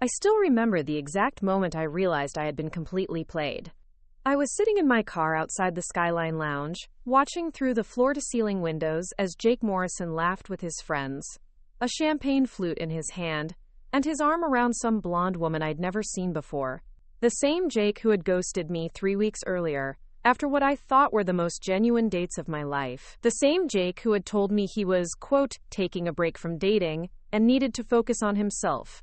I still remember the exact moment I realized I had been completely played. I was sitting in my car outside the Skyline Lounge, watching through the floor-to-ceiling windows as Jake Morrison laughed with his friends, a champagne flute in his hand, and his arm around some blonde woman I'd never seen before. The same Jake who had ghosted me 3 weeks earlier, after what I thought were the most genuine dates of my life. The same Jake who had told me he was, quote, taking a break from dating and needed to focus on himself.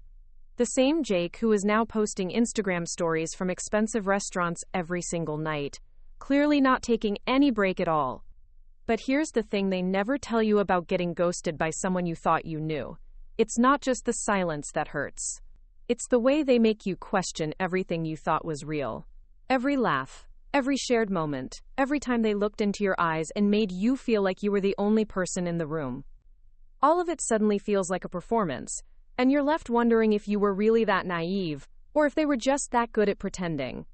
The same Jake who is now posting Instagram stories from expensive restaurants every single night, clearly not taking any break at all. But here's the thing they never tell you about getting ghosted by someone you thought you knew. It's not just the silence that hurts. It's the way they make you question everything you thought was real. Every laugh, every shared moment, every time they looked into your eyes and made you feel like you were the only person in the room. All of it suddenly feels like a performance, and you're left wondering if you were really that naive, or if they were just that good at pretending.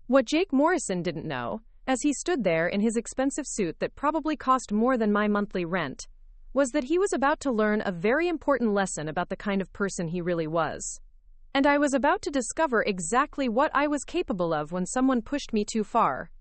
What Jake Morrison didn't know, as he stood there in his expensive suit that probably cost more than my monthly rent, was that he was about to learn a very important lesson about the kind of person he really was. And I was about to discover exactly what I was capable of when someone pushed me too far.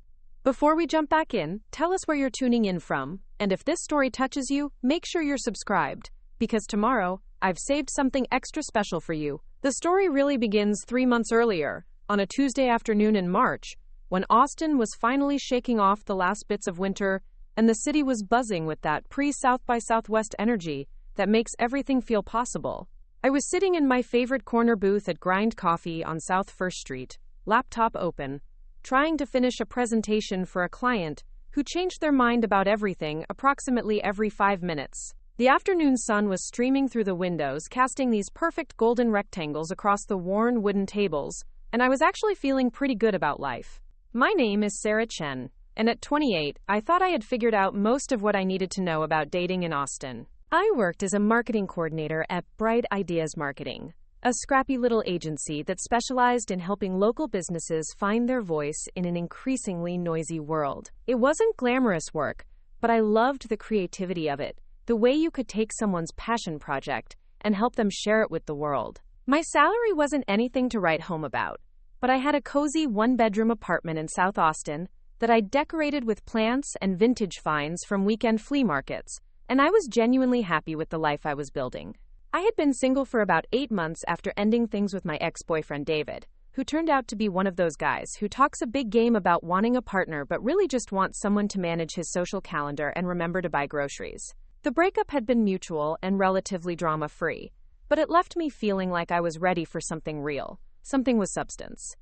Before we jump back in, tell us where you're tuning in from, and if this story touches you, make sure you're subscribed, because tomorrow, I've saved something extra special for you. The story really begins 3 months earlier, on a Tuesday afternoon in March, when Austin was finally shaking off the last bits of winter, and the city was buzzing with that pre-South by Southwest energy that makes everything feel possible. I was sitting in my favorite corner booth at Grind Coffee on South First Street, laptop open, trying to finish a presentation for a client who changed their mind about everything approximately every 5 minutes. The afternoon sun was streaming through the windows, casting these perfect golden rectangles across the worn wooden tables, and I was actually feeling pretty good about life. My name is Sarah Chen, and at 28, I thought I had figured out most of what I needed to know about dating in Austin. I worked as a marketing coordinator at Bright Ideas Marketing, a scrappy little agency that specialized in helping local businesses find their voice in an increasingly noisy world. It wasn't glamorous work, but I loved the creativity of it. The way you could take someone's passion project and help them share it with the world. My salary wasn't anything to write home about, but I had a cozy one-bedroom apartment in South Austin that I decorated with plants and vintage finds from weekend flea markets, and I was genuinely happy with the life I was building. I had been single for about 8 months after ending things with my ex-boyfriend David, who turned out to be one of those guys who talks a big game about wanting a partner but really just wants someone to manage his social calendar and remember to buy groceries. The breakup had been mutual and relatively drama-free, but it left me feeling like I was ready for something real, something with substance.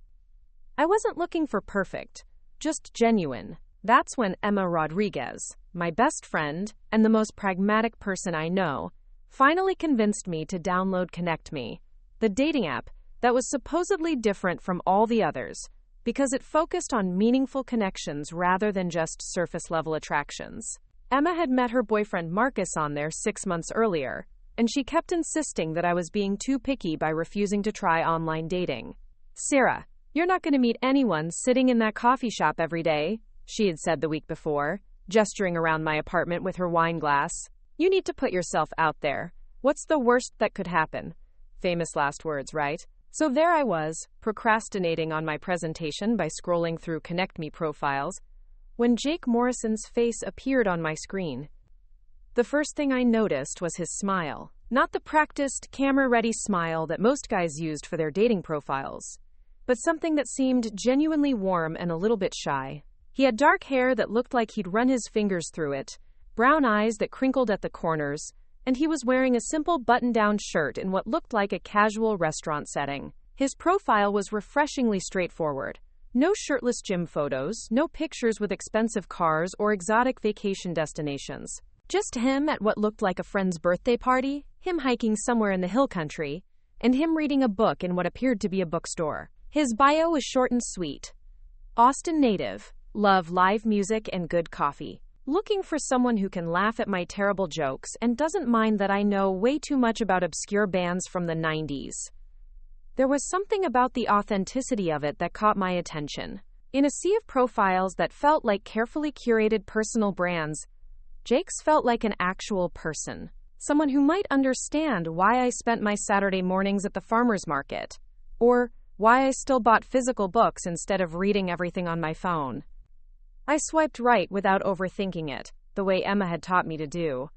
I wasn't looking for perfect, just genuine. That's when Emma Rodriguez, my best friend and the most pragmatic person I know, finally convinced me to download Connect Me, the dating app that was supposedly different from all the others, because it focused on meaningful connections rather than just surface-level attractions. Emma had met her boyfriend Marcus on there 6 months earlier, and she kept insisting that I was being too picky by refusing to try online dating. "Sarah, you're not going to meet anyone sitting in that coffee shop every day," she had said the week before, gesturing around my apartment with her wine glass. "You need to put yourself out there. What's the worst that could happen?" Famous last words, right? So there I was, procrastinating on my presentation by scrolling through Connect Me profiles, when Jake Morrison's face appeared on my screen. The first thing I noticed was his smile. Not the practiced, camera-ready smile that most guys used for their dating profiles, but something that seemed genuinely warm and a little bit shy. He had dark hair that looked like he'd run his fingers through it, brown eyes that crinkled at the corners, and he was wearing a simple button-down shirt in what looked like a casual restaurant setting. His profile was refreshingly straightforward. No shirtless gym photos, no pictures with expensive cars or exotic vacation destinations. Just him at what looked like a friend's birthday party, him hiking somewhere in the hill country, and him reading a book in what appeared to be a bookstore. His bio was short and sweet. Austin native, love live music and good coffee. Looking for someone who can laugh at my terrible jokes and doesn't mind that I know way too much about obscure bands from the 90s. There was something about the authenticity of it that caught my attention. In a sea of profiles that felt like carefully curated personal brands, Jake's felt like an actual person. Someone who might understand why I spent my Saturday mornings at the farmer's market, or why I still bought physical books instead of reading everything on my phone. I swiped right without overthinking it, the way Emma had taught me to do.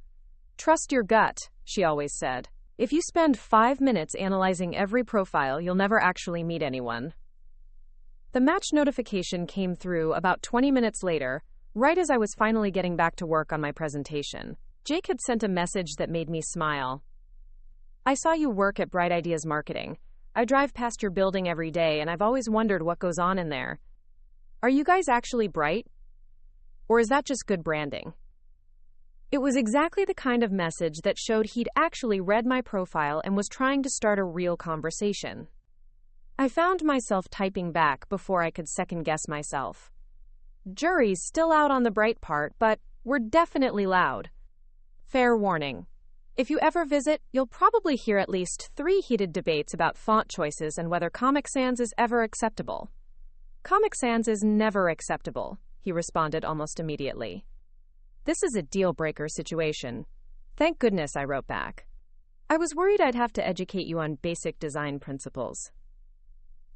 Trust your gut, she always said. If you spend 5 minutes analyzing every profile, you'll never actually meet anyone. The match notification came through about 20 minutes later, right as I was finally getting back to work on my presentation. Jake had sent a message that made me smile. I saw you work at Bright Ideas Marketing. I drive past your building every day, and I've always wondered what goes on in there. Are you guys actually bright? Or is that just good branding? It was exactly the kind of message that showed he'd actually read my profile and was trying to start a real conversation. I found myself typing back before I could second-guess myself. Jury's still out on the bright part, but we're definitely loud. Fair warning. If you ever visit, you'll probably hear at least 3 heated debates about font choices and whether Comic Sans is ever acceptable. Comic Sans is never acceptable, he responded almost immediately. This is a deal-breaker situation. Thank goodness, I wrote back. I was worried I'd have to educate you on basic design principles.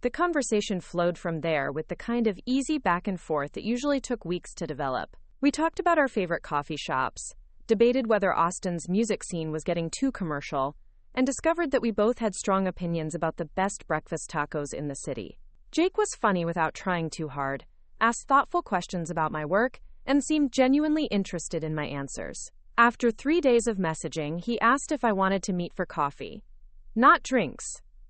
The conversation flowed from there with the kind of easy back and forth that usually took weeks to develop. We talked about our favorite coffee shops, debated whether Austin's music scene was getting too commercial, and discovered that we both had strong opinions about the best breakfast tacos in the city. Jake was funny without trying too hard, asked thoughtful questions about my work, and seemed genuinely interested in my answers. After 3 days of messaging, he asked if I wanted to meet for coffee. Not drinks,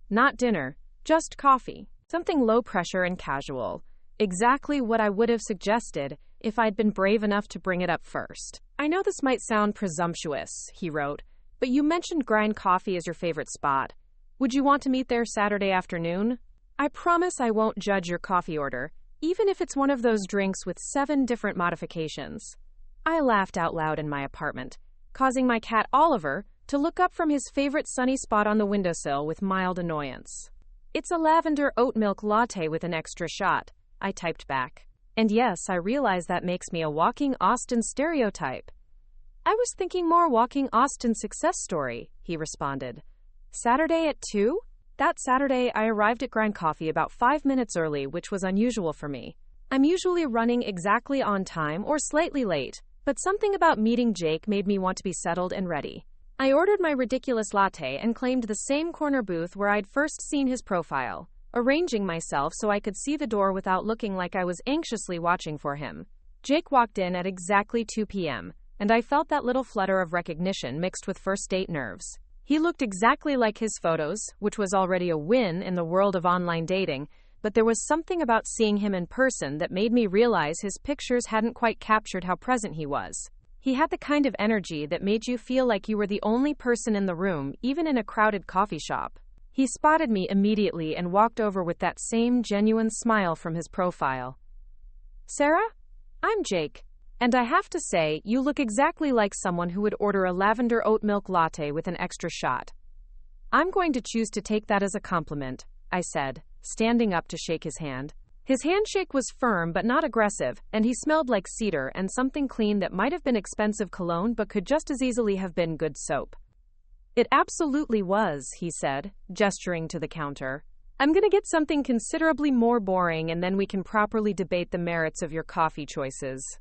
not dinner, just coffee. Something low pressure and casual. Exactly what I would have suggested if I'd been brave enough to bring it up first. I know this might sound presumptuous, he wrote, but you mentioned Grind Coffee as your favorite spot. Would you want to meet there Saturday afternoon? I promise I won't judge your coffee order, even if it's one of those drinks with 7 different modifications. I laughed out loud in my apartment, causing my cat Oliver to look up from his favorite sunny spot on the windowsill with mild annoyance. It's a lavender oat milk latte with an extra shot, I typed back. And yes, I realize that makes me a walking Austin stereotype. I was thinking more walking Austin success story, he responded. Saturday at 2? That Saturday, I arrived at Grind Coffee about 5 minutes early, which was unusual for me. I'm usually running exactly on time or slightly late, but something about meeting Jake made me want to be settled and ready. I ordered my ridiculous latte and claimed the same corner booth where I'd first seen his profile, arranging myself so I could see the door without looking like I was anxiously watching for him. Jake walked in at exactly 2 p.m., and I felt that little flutter of recognition mixed with first date nerves. He looked exactly like his photos, which was already a win in the world of online dating, but there was something about seeing him in person that made me realize his pictures hadn't quite captured how present he was. He had the kind of energy that made you feel like you were the only person in the room, even in a crowded coffee shop. He spotted me immediately and walked over with that same genuine smile from his profile. Sarah? I'm Jake. And I have to say, you look exactly like someone who would order a lavender oat milk latte with an extra shot. I'm going to choose to take that as a compliment, I said, standing up to shake his hand. His handshake was firm but not aggressive, and he smelled like cedar and something clean that might have been expensive cologne but could just as easily have been good soap. It absolutely was, he said, gesturing to the counter. I'm going to get something considerably more boring and then we can properly debate the merits of your coffee choices.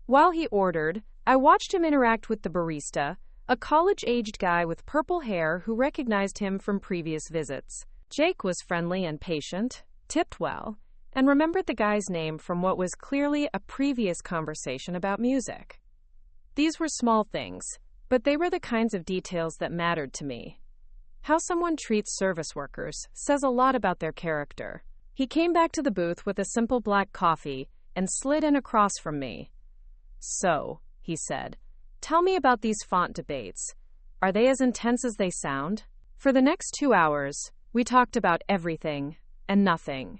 While he ordered, I watched him interact with the barista, a college-aged guy with purple hair who recognized him from previous visits. Jake was friendly and patient, tipped well, and remembered the guy's name from what was clearly a previous conversation about music. These were small things, but they were the kinds of details that mattered to me. How someone treats service workers says a lot about their character. He came back to the booth with a simple black coffee and slid in across from me. So, he said, tell me about these font debates. Are they as intense as they sound? For the next 2 hours, we talked about everything and nothing.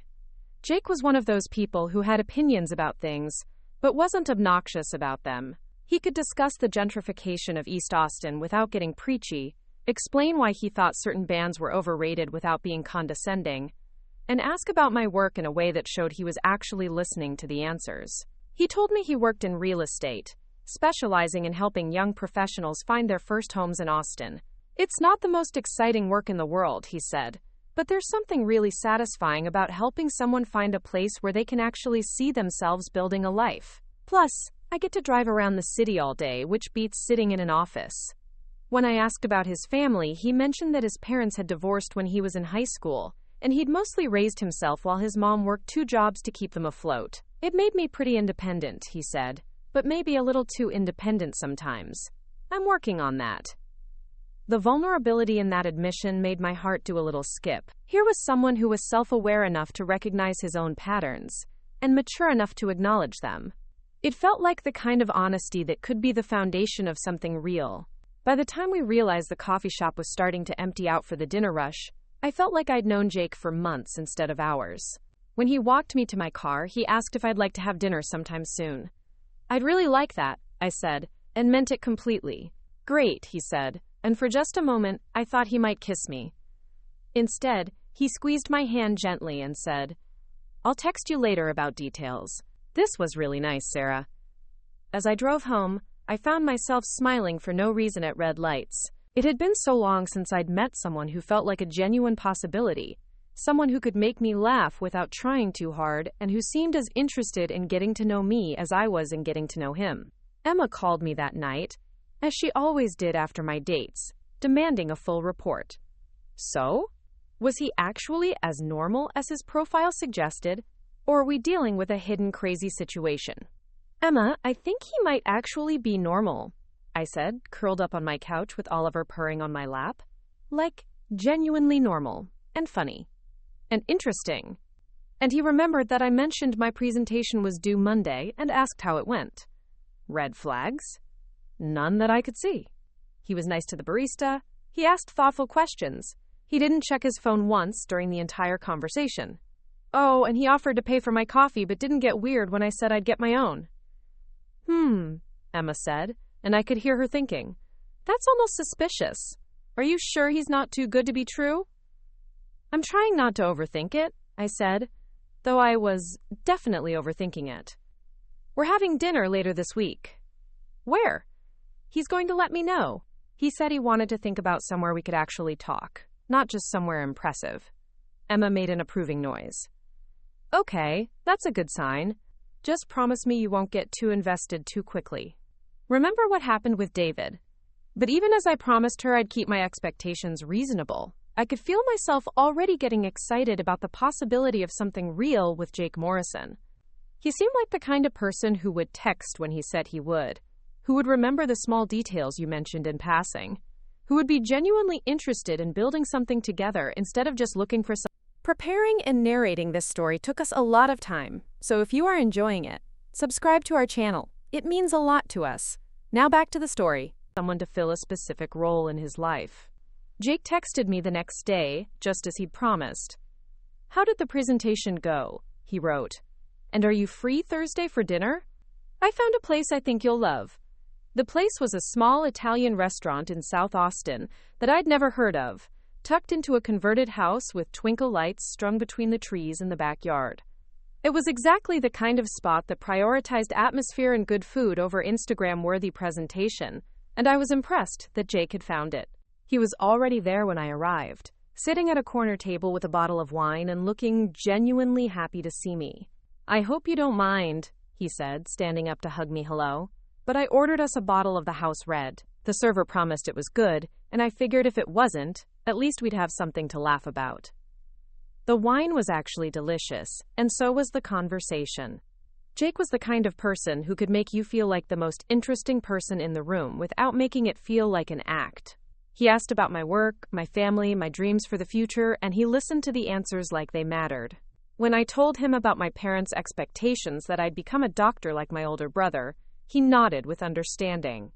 Jake was one of those people who had opinions about things, but wasn't obnoxious about them. He could discuss the gentrification of East Austin without getting preachy, explain why he thought certain bands were overrated without being condescending, and ask about my work in a way that showed he was actually listening to the answers. He told me he worked in real estate, specializing in helping young professionals find their first homes in Austin. It's not the most exciting work in the world, he said, but there's something really satisfying about helping someone find a place where they can actually see themselves building a life. Plus, I get to drive around the city all day, which beats sitting in an office. When I asked about his family, he mentioned that his parents had divorced when he was in high school, and he'd mostly raised himself while his mom worked 2 jobs to keep them afloat. It made me pretty independent, he said, but maybe a little too independent sometimes. I'm working on that. The vulnerability in that admission made my heart do a little skip. Here was someone who was self-aware enough to recognize his own patterns, and mature enough to acknowledge them. It felt like the kind of honesty that could be the foundation of something real. By the time we realized the coffee shop was starting to empty out for the dinner rush, I felt like I'd known Jake for months instead of hours. When he walked me to my car, he asked if I'd like to have dinner sometime soon. I'd really like that, I said, and meant it completely. Great, he said, and for just a moment, I thought he might kiss me. Instead, he squeezed my hand gently and said, "I'll text you later about details." This was really nice, Sarah. As I drove home, I found myself smiling for no reason at red lights. It had been so long since I'd met someone who felt like a genuine possibility, someone who could make me laugh without trying too hard, and who seemed as interested in getting to know me as I was in getting to know him. Emma called me that night, as she always did after my dates, demanding a full report. So? Was he actually as normal as his profile suggested, or are we dealing with a hidden crazy situation? Emma, I think he might actually be normal, I said, curled up on my couch with Oliver purring on my lap. Like, genuinely normal, and funny, and interesting. And he remembered that I mentioned my presentation was due Monday and asked how it went. Red flags? None that I could see. He was nice to the barista. He asked thoughtful questions. He didn't check his phone once during the entire conversation. Oh, and he offered to pay for my coffee but didn't get weird when I said I'd get my own. Emma said, and I could hear her thinking. That's almost suspicious. Are you sure he's not too good to be true? I'm trying not to overthink it, I said, though I was definitely overthinking it. We're having dinner later this week. Where? He's going to let me know. He said he wanted to think about somewhere we could actually talk, not just somewhere impressive. Emma made an approving noise. Okay, that's a good sign. Just promise me you won't get too invested too quickly. Remember what happened with David? But even as I promised her I'd keep my expectations reasonable, I could feel myself already getting excited about the possibility of something real with Jake Morrison. He seemed like the kind of person who would text when he said he would, who would remember the small details you mentioned in passing, who would be genuinely interested in building something together instead of just looking for something. Preparing and narrating this story took us a lot of time, so if you are enjoying it, subscribe to our channel. It means a lot to us. Now back to the story. Someone to fill a specific role in his life. Jake texted me the next day, just as he'd promised. How did the presentation go? He wrote. And are you free Thursday for dinner? I found a place I think you'll love. The place was a small Italian restaurant in South Austin that I'd never heard of, tucked into a converted house with twinkle lights strung between the trees in the backyard. It was exactly the kind of spot that prioritized atmosphere and good food over Instagram-worthy presentation, and I was impressed that Jake had found it. He was already there when I arrived, sitting at a corner table with a bottle of wine and looking genuinely happy to see me. I hope you don't mind, he said, standing up to hug me hello, but I ordered us a bottle of the house red. The server promised it was good, and I figured if it wasn't, at least we'd have something to laugh about. The wine was actually delicious, and so was the conversation. Jake was the kind of person who could make you feel like the most interesting person in the room without making it feel like an act. He asked about my work, my family, my dreams for the future, and he listened to the answers like they mattered. When I told him about my parents' expectations that I'd become a doctor like my older brother, he nodded with understanding.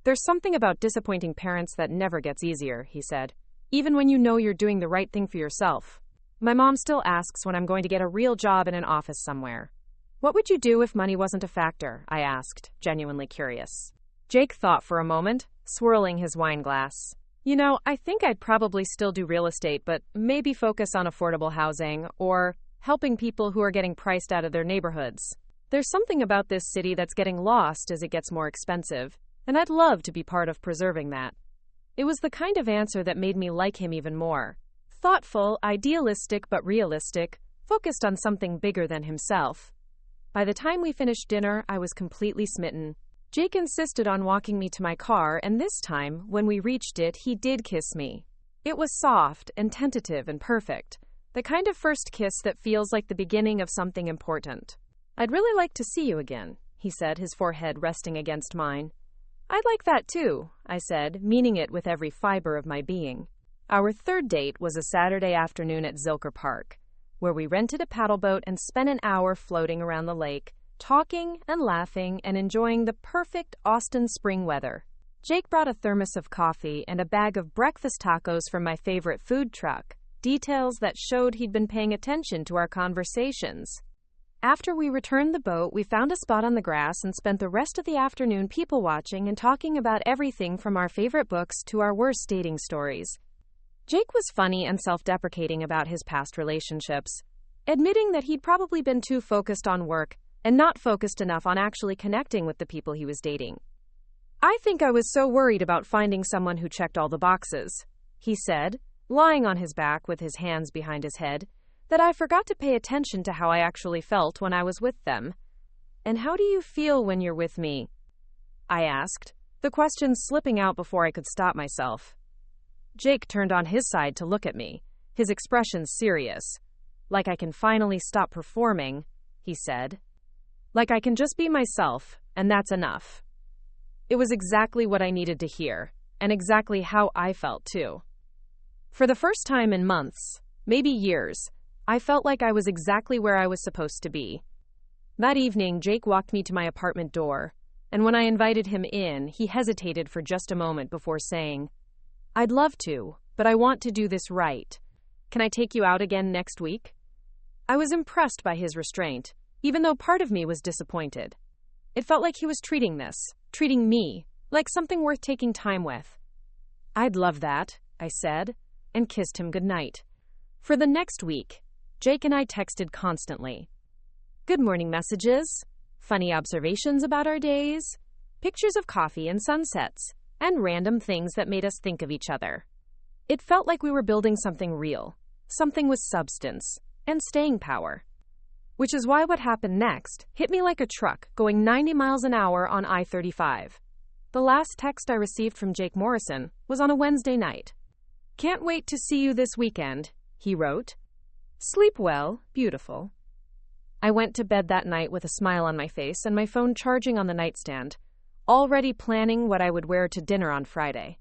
There's something about disappointing parents that never gets easier, he said, even when you know you're doing the right thing for yourself. My mom still asks when I'm going to get a real job in an office somewhere. What would you do if money wasn't a factor? I asked, genuinely curious. Jake thought for a moment, swirling his wine glass. You know, I think I'd probably still do real estate, but maybe focus on affordable housing or helping people who are getting priced out of their neighborhoods. There's something about this city that's getting lost as it gets more expensive, and I'd love to be part of preserving that. It was the kind of answer that made me like him even more. Thoughtful, idealistic but realistic, focused on something bigger than himself. By the time we finished dinner, I was completely smitten. Jake insisted on walking me to my car, and this time, when we reached it, he did kiss me. It was soft and tentative and perfect. The kind of first kiss that feels like the beginning of something important. "I'd really like to see you again," he said, his forehead resting against mine. "I'd like that too," I said, meaning it with every fiber of my being. Our third date was a Saturday afternoon at Zilker Park, where we rented a paddle boat and spent an hour floating around the lake, talking and laughing and enjoying the perfect Austin spring weather. Jake brought a thermos of coffee and a bag of breakfast tacos from my favorite food truck, details that showed he'd been paying attention to our conversations. After we returned the boat, we found a spot on the grass and spent the rest of the afternoon people-watching and talking about everything from our favorite books to our worst dating stories. Jake was funny and self-deprecating about his past relationships, admitting that he'd probably been too focused on work and not focused enough on actually connecting with the people he was dating. "I think I was so worried about finding someone who checked all the boxes," he said, lying on his back with his hands behind his head, "that I forgot to pay attention to how I actually felt when I was with them." "And how do you feel when you're with me?" I asked, the question slipping out before I could stop myself. Jake turned on his side to look at me, his expression serious. "Like I can finally stop performing," he said. "Like I can just be myself, and that's enough." It was exactly what I needed to hear, and exactly how I felt too. For the first time in months, maybe years, I felt like I was exactly where I was supposed to be. That evening, Jake walked me to my apartment door, and when I invited him in, he hesitated for just a moment before saying, "I'd love to, but I want to do this right. Can I take you out again next week?" I was impressed by his restraint, even though part of me was disappointed. It felt like he was treating me, like something worth taking time with. "I'd love that," I said, and kissed him goodnight. For the next week, Jake and I texted constantly. Good morning messages, funny observations about our days, pictures of coffee and sunsets, and random things that made us think of each other. It felt like we were building something real, something with substance, and staying power. Which is why what happened next hit me like a truck going 90 miles an hour on I-35. The last text I received from Jake Morrison was on a Wednesday night. "Can't wait to see you this weekend," he wrote. "Sleep well, beautiful." I went to bed that night with a smile on my face and my phone charging on the nightstand, already planning what I would wear to dinner on Friday.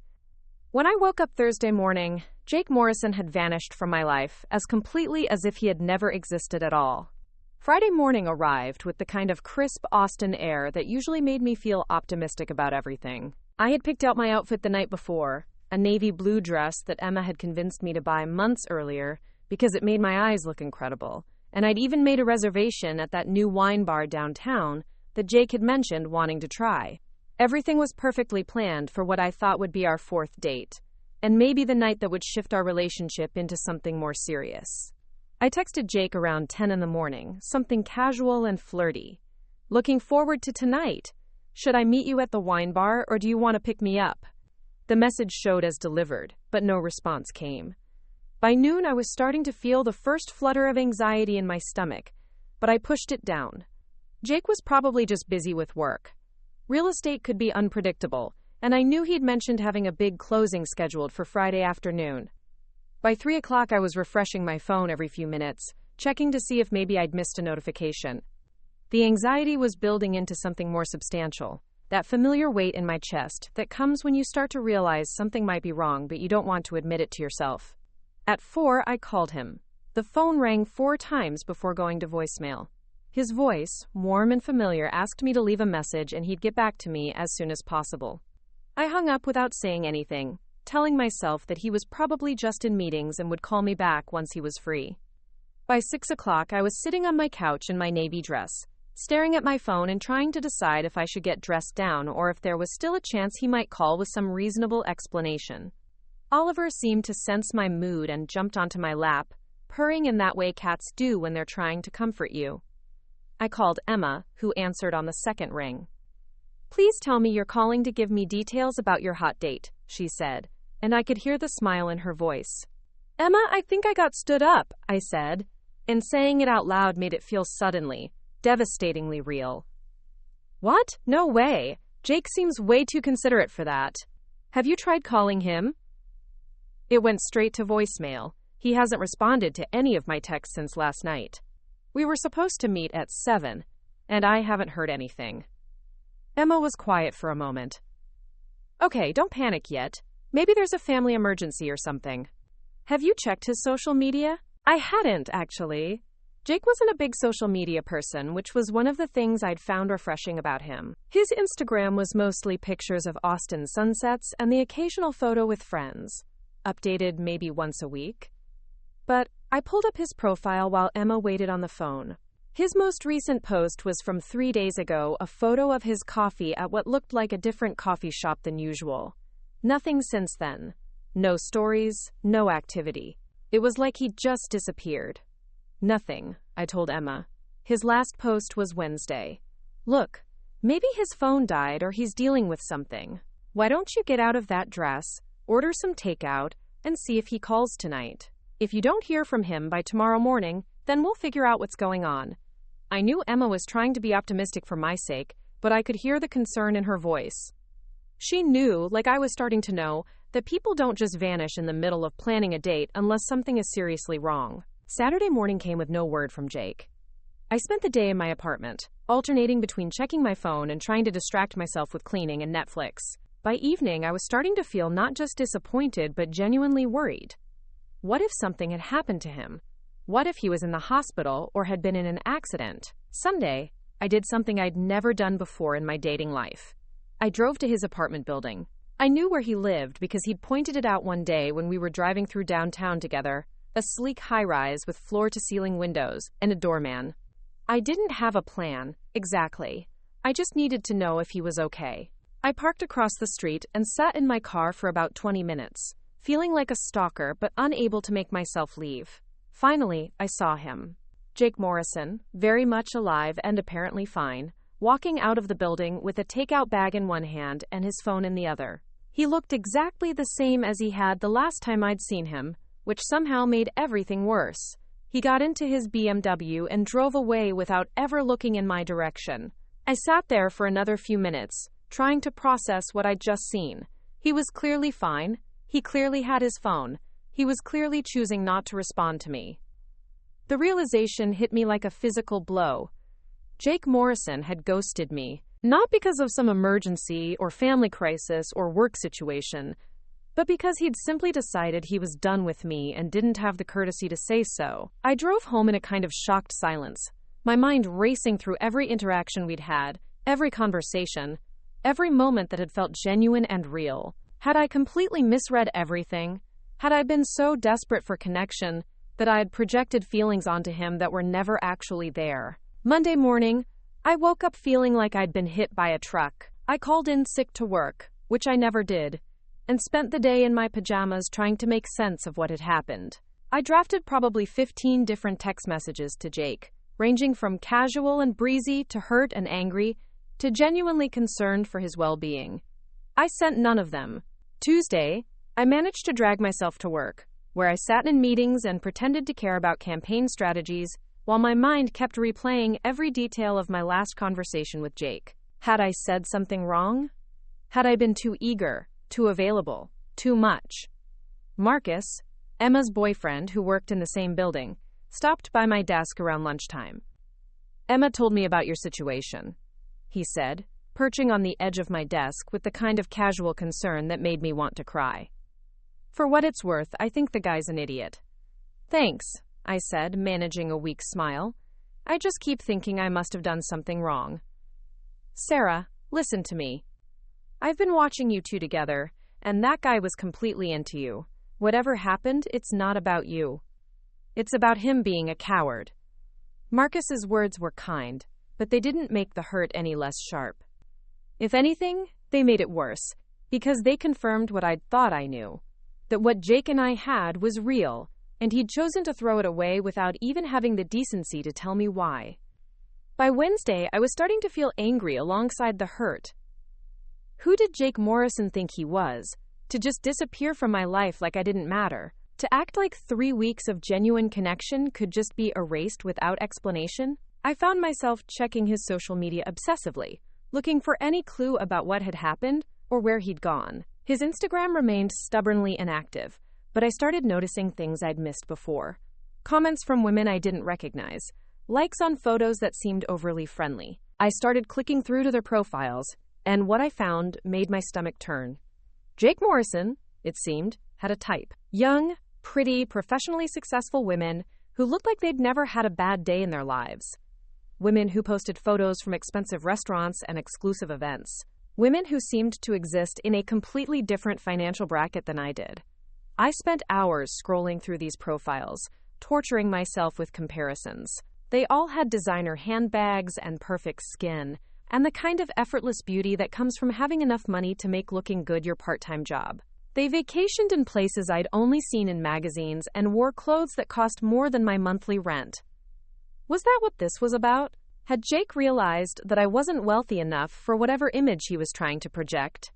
When I woke up Thursday morning, Jake Morrison had vanished from my life as completely as if he had never existed at all. Friday morning arrived with the kind of crisp Austin air that usually made me feel optimistic about everything. I had picked out my outfit the night before, a navy blue dress that Emma had convinced me to buy months earlier because it made my eyes look incredible, and I'd even made a reservation at that new wine bar downtown that Jake had mentioned wanting to try. Everything was perfectly planned for what I thought would be our fourth date, and maybe the night that would shift our relationship into something more serious. I texted Jake around 10 in the morning, something casual and flirty. "Looking forward to tonight. Should I meet you at the wine bar, or do you want to pick me up?" The message showed as delivered, but no response came. By noon, I was starting to feel the first flutter of anxiety in my stomach, but I pushed it down. Jake was probably just busy with work. Real estate could be unpredictable, and I knew he'd mentioned having a big closing scheduled for Friday afternoon. By 3 o'clock, I was refreshing my phone every few minutes, checking to see if maybe I'd missed a notification. The anxiety was building into something more substantial, that familiar weight in my chest that comes when you start to realize something might be wrong, but you don't want to admit it to yourself. At 4, I called him. The phone rang 4 times before going to voicemail. His voice, warm and familiar, asked me to leave a message and he'd get back to me as soon as possible. I hung up without saying anything, telling myself that he was probably just in meetings and would call me back once he was free. By 6 o'clock, I was sitting on my couch in my navy dress, staring at my phone and trying to decide if I should get dressed down or if there was still a chance he might call with some reasonable explanation. Oliver seemed to sense my mood and jumped onto my lap, purring in that way cats do when they're trying to comfort you. I called Emma, who answered on the second ring. "Please tell me you're calling to give me details about your hot date," she said, and I could hear the smile in her voice. "Emma, I think I got stood up," I said, and saying it out loud made it feel suddenly, devastatingly real. "What? No way. Jake seems way too considerate for that. Have you tried calling him?" It went straight to voicemail. He hasn't responded to any of my texts since last night. We were supposed to meet at 7, and I haven't heard anything. Emma was quiet for a moment. "Okay, don't panic yet. Maybe there's a family emergency or something. Have you checked his social media?" I hadn't, actually. Jake wasn't a big social media person, which was one of the things I'd found refreshing about him. His Instagram was mostly pictures of Austin sunsets and the occasional photo with friends, updated maybe once a week. But I pulled up his profile while Emma waited on the phone. His most recent post was from 3 days ago, a photo of his coffee at what looked like a different coffee shop than usual. Nothing since then. No stories, no activity. It was like he'd just disappeared. "Nothing," I told Emma. "His last post was Wednesday. Look, maybe his phone died or he's dealing with something. Why don't you get out of that dress, order some takeout, and see if he calls tonight? If you don't hear from him by tomorrow morning, then we'll figure out what's going on." I knew Emma was trying to be optimistic for my sake, but I could hear the concern in her voice. She knew, like I was starting to know, that people don't just vanish in the middle of planning a date unless something is seriously wrong. Saturday morning came with no word from Jake. I spent the day in my apartment, alternating between checking my phone and trying to distract myself with cleaning and Netflix. By evening, I was starting to feel not just disappointed, but genuinely worried. What if something had happened to him? What if he was in the hospital or had been in an accident? Sunday, I did something I'd never done before in my dating life. I drove to his apartment building. I knew where he lived because he'd pointed it out one day when we were driving through downtown together, a sleek high-rise with floor-to-ceiling windows and a doorman. I didn't have a plan, exactly. I just needed to know if he was okay. I parked across the street and sat in my car for about 20 minutes, feeling like a stalker but unable to make myself leave. Finally, I saw him. Jake Morrison, very much alive and apparently fine, walking out of the building with a takeout bag in one hand and his phone in the other. He looked exactly the same as he had the last time I'd seen him, which somehow made everything worse. He got into his BMW and drove away without ever looking in my direction. I sat there for another few minutes, trying to process what I'd just seen. He was clearly fine. He clearly had his phone. He was clearly choosing not to respond to me. The realization hit me like a physical blow. Jake Morrison had ghosted me, not because of some emergency or family crisis or work situation, but because he'd simply decided he was done with me and didn't have the courtesy to say so. I drove home in a kind of shocked silence, my mind racing through every interaction we'd had, every conversation, every moment that had felt genuine and real. Had I completely misread everything? Had I been so desperate for connection that I had projected feelings onto him that were never actually there? Monday morning, I woke up feeling like I'd been hit by a truck. I called in sick to work, which I never did, and spent the day in my pajamas trying to make sense of what had happened. I drafted probably 15 different text messages to Jake, ranging from casual and breezy to hurt and angry to genuinely concerned for his well-being. I sent none of them. Tuesday, I managed to drag myself to work, where I sat in meetings and pretended to care about campaign strategies while my mind kept replaying every detail of my last conversation with Jake. Had I said something wrong? Had I been too eager, too available, too much? Marcus, Emma's boyfriend who worked in the same building, stopped by my desk around lunchtime. "Emma told me about your situation," he said, perching on the edge of my desk with the kind of casual concern that made me want to cry. "For what it's worth, I think the guy's an idiot." "Thanks," I said, managing a weak smile. "I just keep thinking I must have done something wrong." "Sarah, listen to me. I've been watching you two together, and that guy was completely into you. Whatever happened, it's not about you. It's about him being a coward." Marcus's words were kind, but they didn't make the hurt any less sharp. If anything, they made it worse, because they confirmed what I'd thought I knew, that what Jake and I had was real, and he'd chosen to throw it away without even having the decency to tell me why. By Wednesday, I was starting to feel angry alongside the hurt. Who did Jake Morrison think he was? To just disappear from my life like I didn't matter? To act like 3 weeks of genuine connection could just be erased without explanation? I found myself checking his social media obsessively, looking for any clue about what had happened or where he'd gone. His Instagram remained stubbornly inactive, but I started noticing things I'd missed before. Comments from women I didn't recognize, likes on photos that seemed overly friendly. I started clicking through to their profiles, and what I found made my stomach turn. Jake Morrison, it seemed, had a type. Young, pretty, professionally successful women who looked like they'd never had a bad day in their lives. Women who posted photos from expensive restaurants and exclusive events. Women who seemed to exist in a completely different financial bracket than I did. I spent hours scrolling through these profiles, torturing myself with comparisons. They all had designer handbags and perfect skin, and the kind of effortless beauty that comes from having enough money to make looking good your part-time job. They vacationed in places I'd only seen in magazines and wore clothes that cost more than my monthly rent. Was that what this was about? Had Jake realized that I wasn't wealthy enough for whatever image he was trying to project?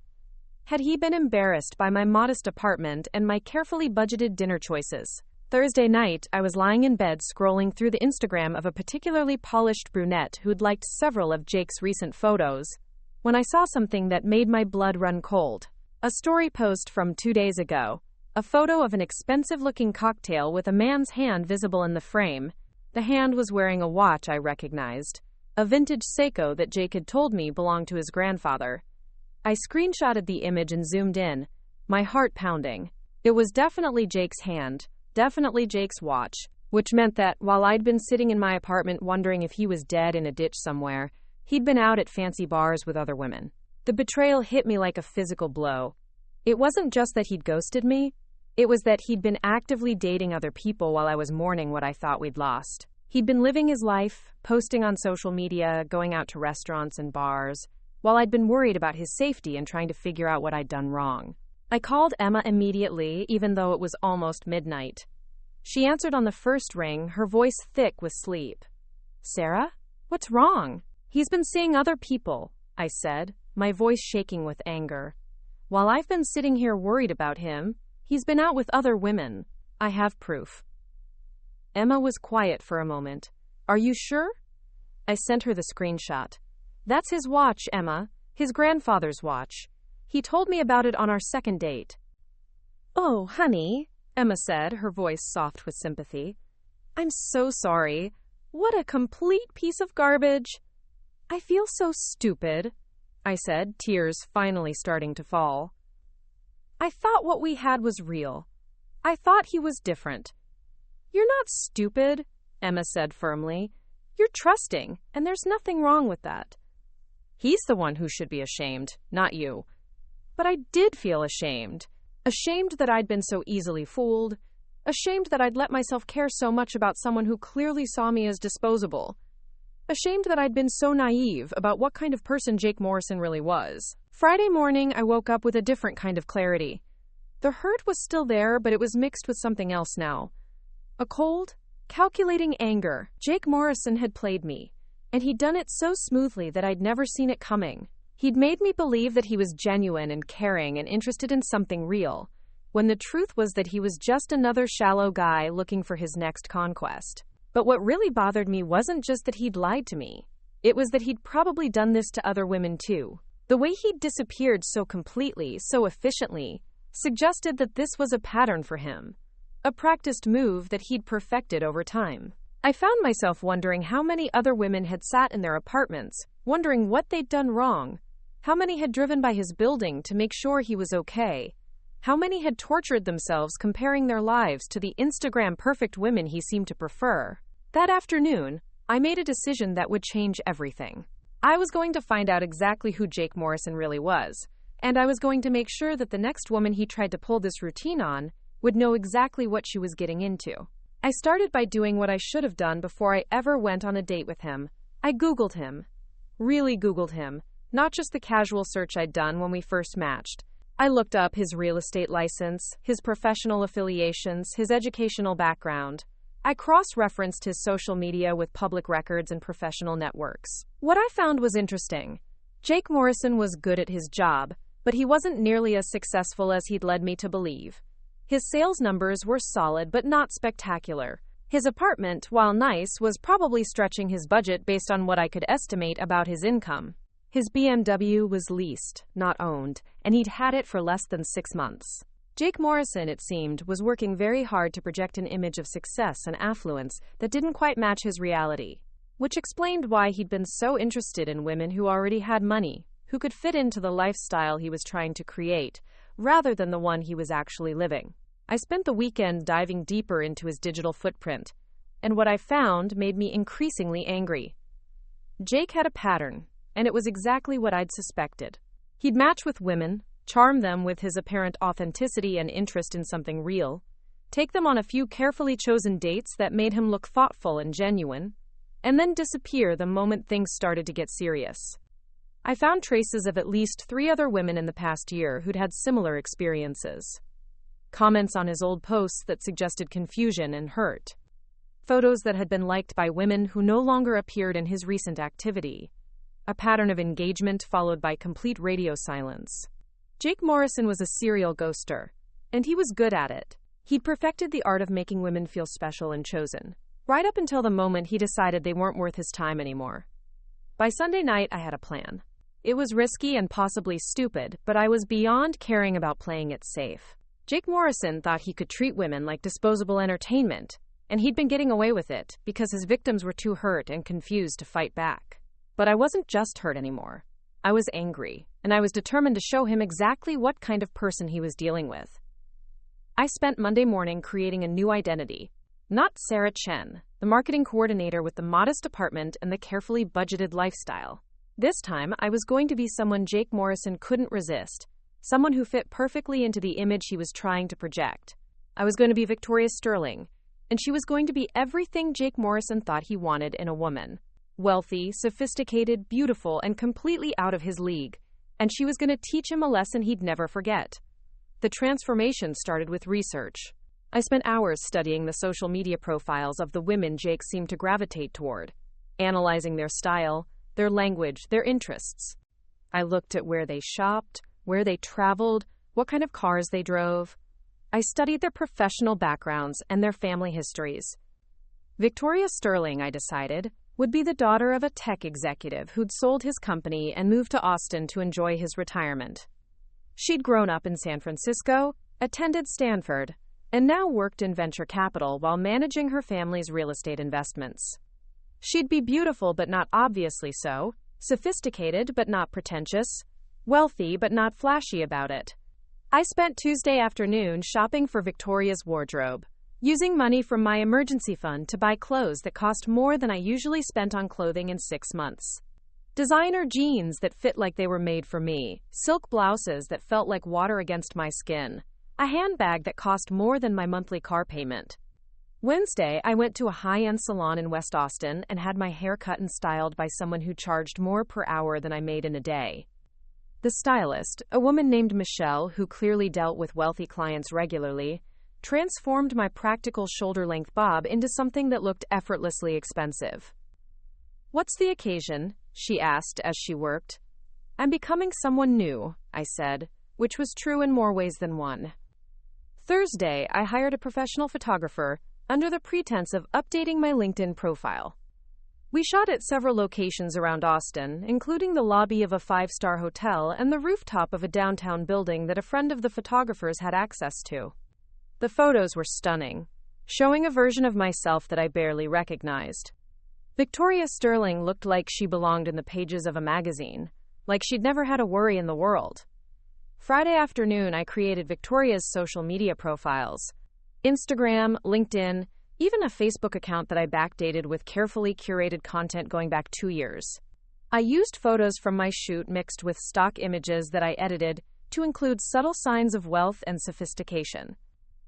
Had he been embarrassed by my modest apartment and my carefully budgeted dinner choices? Thursday night, I was lying in bed scrolling through the Instagram of a particularly polished brunette who'd liked several of Jake's recent photos, when I saw something that made my blood run cold. A story post from 2 days ago. A photo of an expensive-looking cocktail with a man's hand visible in the frame. The hand was wearing a watch I recognized, a vintage Seiko that Jake had told me belonged to his grandfather. I screenshotted the image and zoomed in, my heart pounding. It was definitely Jake's hand, definitely Jake's watch, which meant that while I'd been sitting in my apartment wondering if he was dead in a ditch somewhere, he'd been out at fancy bars with other women. The betrayal hit me like a physical blow. It wasn't just that he'd ghosted me, it was that he'd been actively dating other people while I was mourning what I thought we'd lost. He'd been living his life, posting on social media, going out to restaurants and bars, while I'd been worried about his safety and trying to figure out what I'd done wrong. I called Emma immediately, even though it was almost midnight. She answered on the first ring, her voice thick with sleep. "Sarah? What's wrong?" "He's been seeing other people," I said, my voice shaking with anger. "While I've been sitting here worried about him, he's been out with other women. I have proof." Emma was quiet for a moment. "Are you sure?" I sent her the screenshot. "That's his watch, Emma. His grandfather's watch. He told me about it on our second date." "Oh, honey," Emma said, her voice soft with sympathy. "I'm so sorry. What a complete piece of garbage." "I feel so stupid," I said, tears finally starting to fall. "I thought what we had was real. I thought he was different." "You're not stupid," Emma said firmly. "You're trusting, and there's nothing wrong with that." "He's the one who should be ashamed, not you." But I did feel ashamed. Ashamed that I'd been so easily fooled. Ashamed that I'd let myself care so much about someone who clearly saw me as disposable. Ashamed that I'd been so naive about what kind of person Jake Morrison really was. Friday morning, I woke up with a different kind of clarity. The hurt was still there, but it was mixed with something else now. A cold, calculating anger. Jake Morrison had played me, and he'd done it so smoothly that I'd never seen it coming. He'd made me believe that he was genuine and caring and interested in something real, when the truth was that he was just another shallow guy looking for his next conquest. But what really bothered me wasn't just that he'd lied to me. It was that he'd probably done this to other women too. The way he'd disappeared so completely, so efficiently, suggested that this was a pattern for him. A practiced move that he'd perfected over time. I found myself wondering how many other women had sat in their apartments, wondering what they'd done wrong. How many had driven by his building to make sure he was okay? How many had tortured themselves comparing their lives to the Instagram perfect women he seemed to prefer? That afternoon, I made a decision that would change everything. I was going to find out exactly who Jake Morrison really was, and I was going to make sure that the next woman he tried to pull this routine on would know exactly what she was getting into. I started by doing what I should have done before I ever went on a date with him. I Googled him. Really Googled him. Not just the casual search I'd done when we first matched. I looked up his real estate license, his professional affiliations, his educational background. I cross-referenced his social media with public records and professional networks. What I found was interesting. Jake Morrison was good at his job, but he wasn't nearly as successful as he'd led me to believe. His sales numbers were solid but not spectacular. His apartment, while nice, was probably stretching his budget based on what I could estimate about his income. His BMW was leased, not owned, and he'd had it for less than 6 months. Jake Morrison, it seemed, was working very hard to project an image of success and affluence that didn't quite match his reality, which explained why he'd been so interested in women who already had money, who could fit into the lifestyle he was trying to create, rather than the one he was actually living. I spent the weekend diving deeper into his digital footprint, and what I found made me increasingly angry. Jake had a pattern, and it was exactly what I'd suspected. He'd match with women, charm them with his apparent authenticity and interest in something real, take them on a few carefully chosen dates that made him look thoughtful and genuine, and then disappear the moment things started to get serious. I found traces of at least 3 other women in the past year who'd had similar experiences. Comments on his old posts that suggested confusion and hurt. Photos that had been liked by women who no longer appeared in his recent activity. A pattern of engagement followed by complete radio silence. Jake Morrison was a serial ghoster, and he was good at it. He'd perfected the art of making women feel special and chosen, right up until the moment he decided they weren't worth his time anymore. By Sunday night, I had a plan. It was risky and possibly stupid, but I was beyond caring about playing it safe. Jake Morrison thought he could treat women like disposable entertainment, and he'd been getting away with it because his victims were too hurt and confused to fight back. But I wasn't just hurt anymore. I was angry, and I was determined to show him exactly what kind of person he was dealing with. I spent Monday morning creating a new identity. Not Sarah Chen, the marketing coordinator with the modest apartment and the carefully budgeted lifestyle. This time, I was going to be someone Jake Morrison couldn't resist, someone who fit perfectly into the image he was trying to project. I was going to be Victoria Sterling, and she was going to be everything Jake Morrison thought he wanted in a woman. Wealthy, sophisticated, beautiful, and completely out of his league. And she was going to teach him a lesson he'd never forget. The transformation started with research. I spent hours studying the social media profiles of the women Jake seemed to gravitate toward, analyzing their style, their language, their interests. I looked at where they shopped, where they traveled, what kind of cars they drove. I studied their professional backgrounds and their family histories. Victoria Sterling, I decided, would be the daughter of a tech executive who'd sold his company and moved to Austin to enjoy his retirement. She'd grown up in San Francisco, attended Stanford, and now worked in venture capital while managing her family's real estate investments. She'd be beautiful but not obviously so, sophisticated but not pretentious, wealthy but not flashy about it. I spent Tuesday afternoon shopping for Victoria's wardrobe, using money from my emergency fund to buy clothes that cost more than I usually spent on clothing in 6 months. Designer jeans that fit like they were made for me, silk blouses that felt like water against my skin, a handbag that cost more than my monthly car payment. Wednesday, I went to a high-end salon in West Austin and had my hair cut and styled by someone who charged more per hour than I made in a day. The stylist, a woman named Michelle who clearly dealt with wealthy clients regularly, transformed my practical shoulder-length bob into something that looked effortlessly expensive. "What's the occasion?" she asked as she worked. "I'm becoming someone new," I said, which was true in more ways than one. Thursday, I hired a professional photographer under the pretense of updating my LinkedIn profile. We shot at several locations around Austin, including the lobby of a 5-star hotel and the rooftop of a downtown building that a friend of the photographer's had access to. The photos were stunning, showing a version of myself that I barely recognized. Victoria Sterling looked like she belonged in the pages of a magazine, like she'd never had a worry in the world. Friday afternoon, I created Victoria's social media profiles: Instagram, LinkedIn, even a Facebook account that I backdated with carefully curated content going back 2 years. I used photos from my shoot mixed with stock images that I edited to include subtle signs of wealth and sophistication.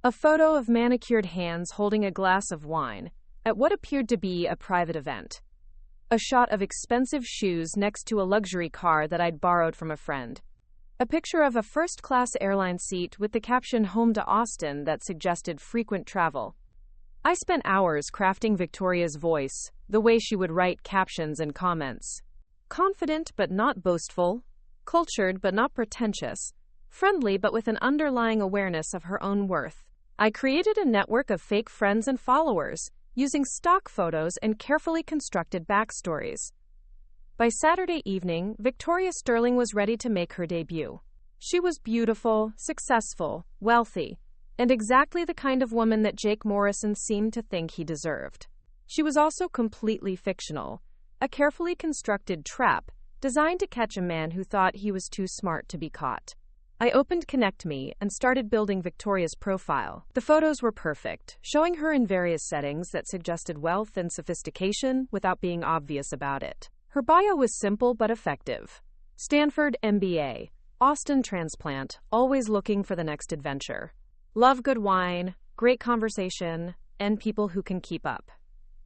A photo of manicured hands holding a glass of wine at what appeared to be a private event. A shot of expensive shoes next to a luxury car that I'd borrowed from a friend. A picture of a first-class airline seat with the caption "Home to Austin" that suggested frequent travel. I spent hours crafting Victoria's voice, the way she would write captions and comments. Confident but not boastful, cultured but not pretentious, friendly but with an underlying awareness of her own worth. I created a network of fake friends and followers, using stock photos and carefully constructed backstories. By Saturday evening, Victoria Sterling was ready to make her debut. She was beautiful, successful, wealthy, and exactly the kind of woman that Jake Morrison seemed to think he deserved. She was also completely fictional, a carefully constructed trap designed to catch a man who thought he was too smart to be caught. I opened Connect Me and started building Victoria's profile. The photos were perfect, showing her in various settings that suggested wealth and sophistication without being obvious about it. Her bio was simple but effective. Stanford MBA, Austin transplant, always looking for the next adventure. Love good wine, great conversation, and people who can keep up.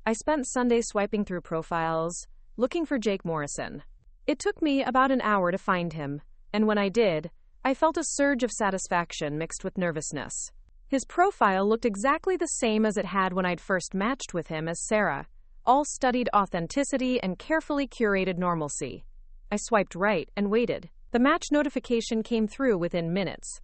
I spent Sundays swiping through profiles, looking for Jake Morrison. It took me about an hour to find him, and when I did, I felt a surge of satisfaction mixed with nervousness. His profile looked exactly the same as it had when I'd first matched with him as Sarah, all studied authenticity and carefully curated normalcy. I swiped right and waited. The match notification came through within minutes.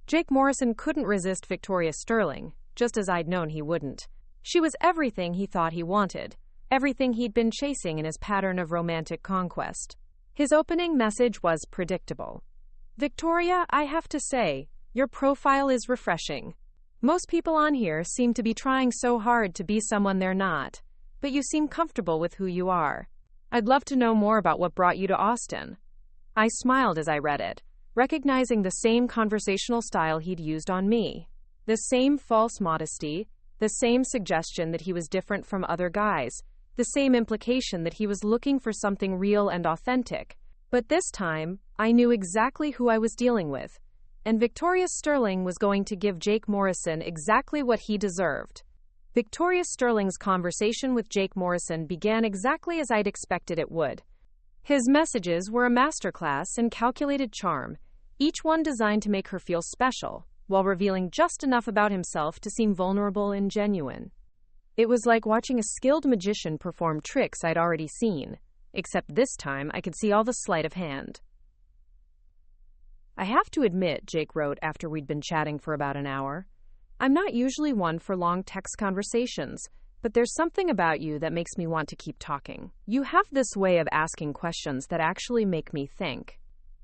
Jake Morrison couldn't resist Victoria Sterling, just as I'd known he wouldn't. She was everything he thought he wanted, everything he'd been chasing in his pattern of romantic conquest. His opening message was predictable. Victoria, I have to say, your profile is refreshing. Most people on here seem to be trying so hard to be someone they're not, but you seem comfortable with who you are. I'd love to know more about what brought you to Austin. I smiled as I read it, recognizing the same conversational style he'd used on me. The same false modesty, the same suggestion that he was different from other guys, the same implication that he was looking for something real and authentic. But this time, I knew exactly who I was dealing with, and Victoria Sterling was going to give Jake Morrison exactly what he deserved. Victoria Sterling's conversation with Jake Morrison began exactly as I'd expected it would. His messages were a masterclass in calculated charm, each one designed to make her feel special, while revealing just enough about himself to seem vulnerable and genuine. It was like watching a skilled magician perform tricks I'd already seen, except this time I could see all the sleight of hand. I have to admit, Jake wrote after we'd been chatting for about an hour, I'm not usually one for long text conversations, but there's something about you that makes me want to keep talking. You have this way of asking questions that actually make me think.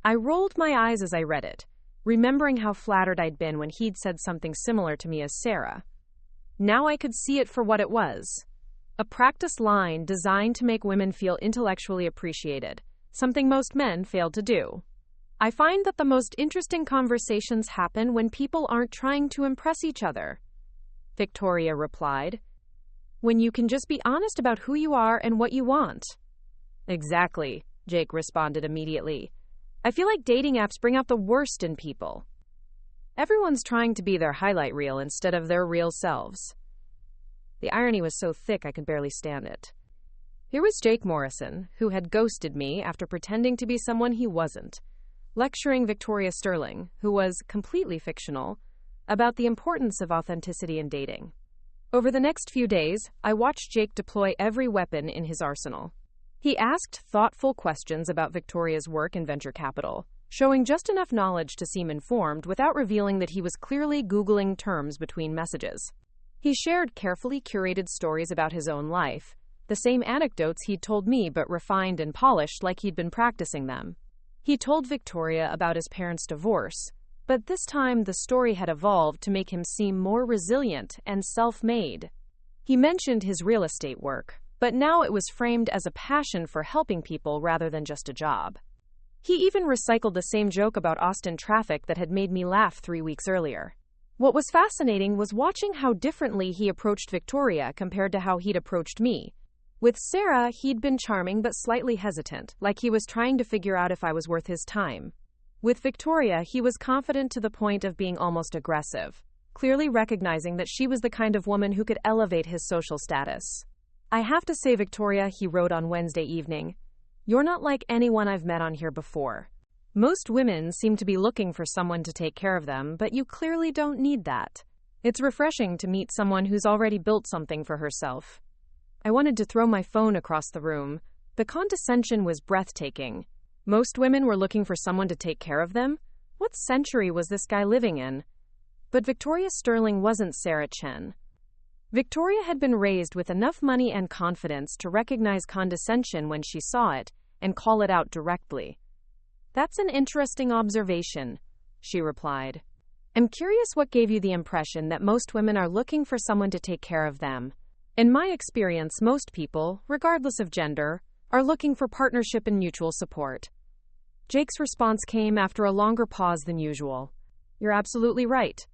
I rolled my eyes as I read it, remembering how flattered I'd been when he'd said something similar to me as Sarah. Now I could see it for what it was. A practiced line designed to make women feel intellectually appreciated, something most men fail to do. I find that the most interesting conversations happen when people aren't trying to impress each other, Victoria replied. When you can just be honest about who you are and what you want. Exactly, Jake responded immediately. I feel like dating apps bring out the worst in people. Everyone's trying to be their highlight reel instead of their real selves. The irony was so thick I could barely stand it. Here was Jake Morrison, who had ghosted me after pretending to be someone he wasn't, lecturing Victoria Sterling, who was completely fictional, about the importance of authenticity in dating. Over the next few days, I watched Jake deploy every weapon in his arsenal. He asked thoughtful questions about Victoria's work in venture capital, showing just enough knowledge to seem informed without revealing that he was clearly Googling terms between messages. He shared carefully curated stories about his own life, the same anecdotes he'd told me but refined and polished like he'd been practicing them. He told Victoria about his parents' divorce, but this time the story had evolved to make him seem more resilient and self-made. He mentioned his real estate work, but now it was framed as a passion for helping people rather than just a job. He even recycled the same joke about Austin traffic that had made me laugh 3 weeks earlier. What was fascinating was watching how differently he approached Victoria compared to how he'd approached me. With Sarah, he'd been charming but slightly hesitant, like he was trying to figure out if I was worth his time. With Victoria, he was confident to the point of being almost aggressive, clearly recognizing that she was the kind of woman who could elevate his social status. I have to say, Victoria, he wrote on Wednesday evening, you're not like anyone I've met on here before. Most women seem to be looking for someone to take care of them, but you clearly don't need that. It's refreshing to meet someone who's already built something for herself. I wanted to throw my phone across the room. The condescension was breathtaking. Most women were looking for someone to take care of them? What century was this guy living in? But Victoria Sterling wasn't Sarah Chen. Victoria had been raised with enough money and confidence to recognize condescension when she saw it and call it out directly. "That's an interesting observation," she replied. "I'm curious what gave you the impression that most women are looking for someone to take care of them. In my experience, most people, regardless of gender, are looking for partnership and mutual support." Jake's response came after a longer pause than usual. "You're absolutely right.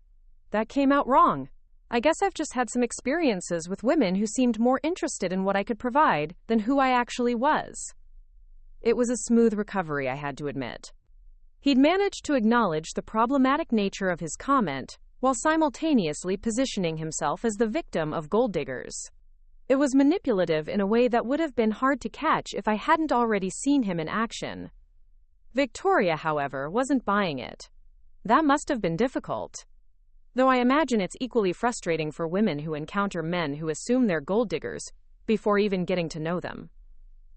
That came out wrong. I guess I've just had some experiences with women who seemed more interested in what I could provide than who I actually was." It was a smooth recovery, I had to admit. He'd managed to acknowledge the problematic nature of his comment, while simultaneously positioning himself as the victim of gold diggers. It was manipulative in a way that would have been hard to catch if I hadn't already seen him in action. Victoria, however, wasn't buying it. That must have been difficult. Though I imagine it's equally frustrating for women who encounter men who assume they're gold diggers before even getting to know them.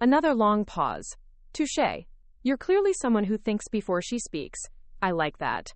Another long pause. "Touché. You're clearly someone who thinks before she speaks. I like that."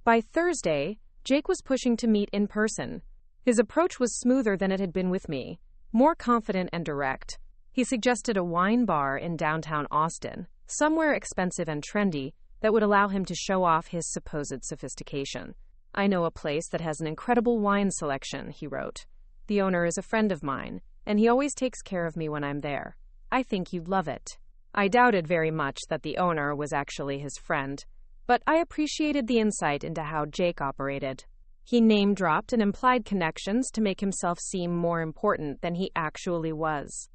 By Thursday, Jake was pushing to meet in person. His approach was smoother than it had been with me, more confident and direct. He suggested a wine bar in downtown Austin, somewhere expensive and trendy that would allow him to show off his supposed sophistication. "I know a place that has an incredible wine selection," he wrote. "The owner is a friend of mine, and he always takes care of me when I'm there. I think you'd love it." I doubted very much that the owner was actually his friend, but I appreciated the insight into how Jake operated. He name-dropped and implied connections to make himself seem more important than he actually was.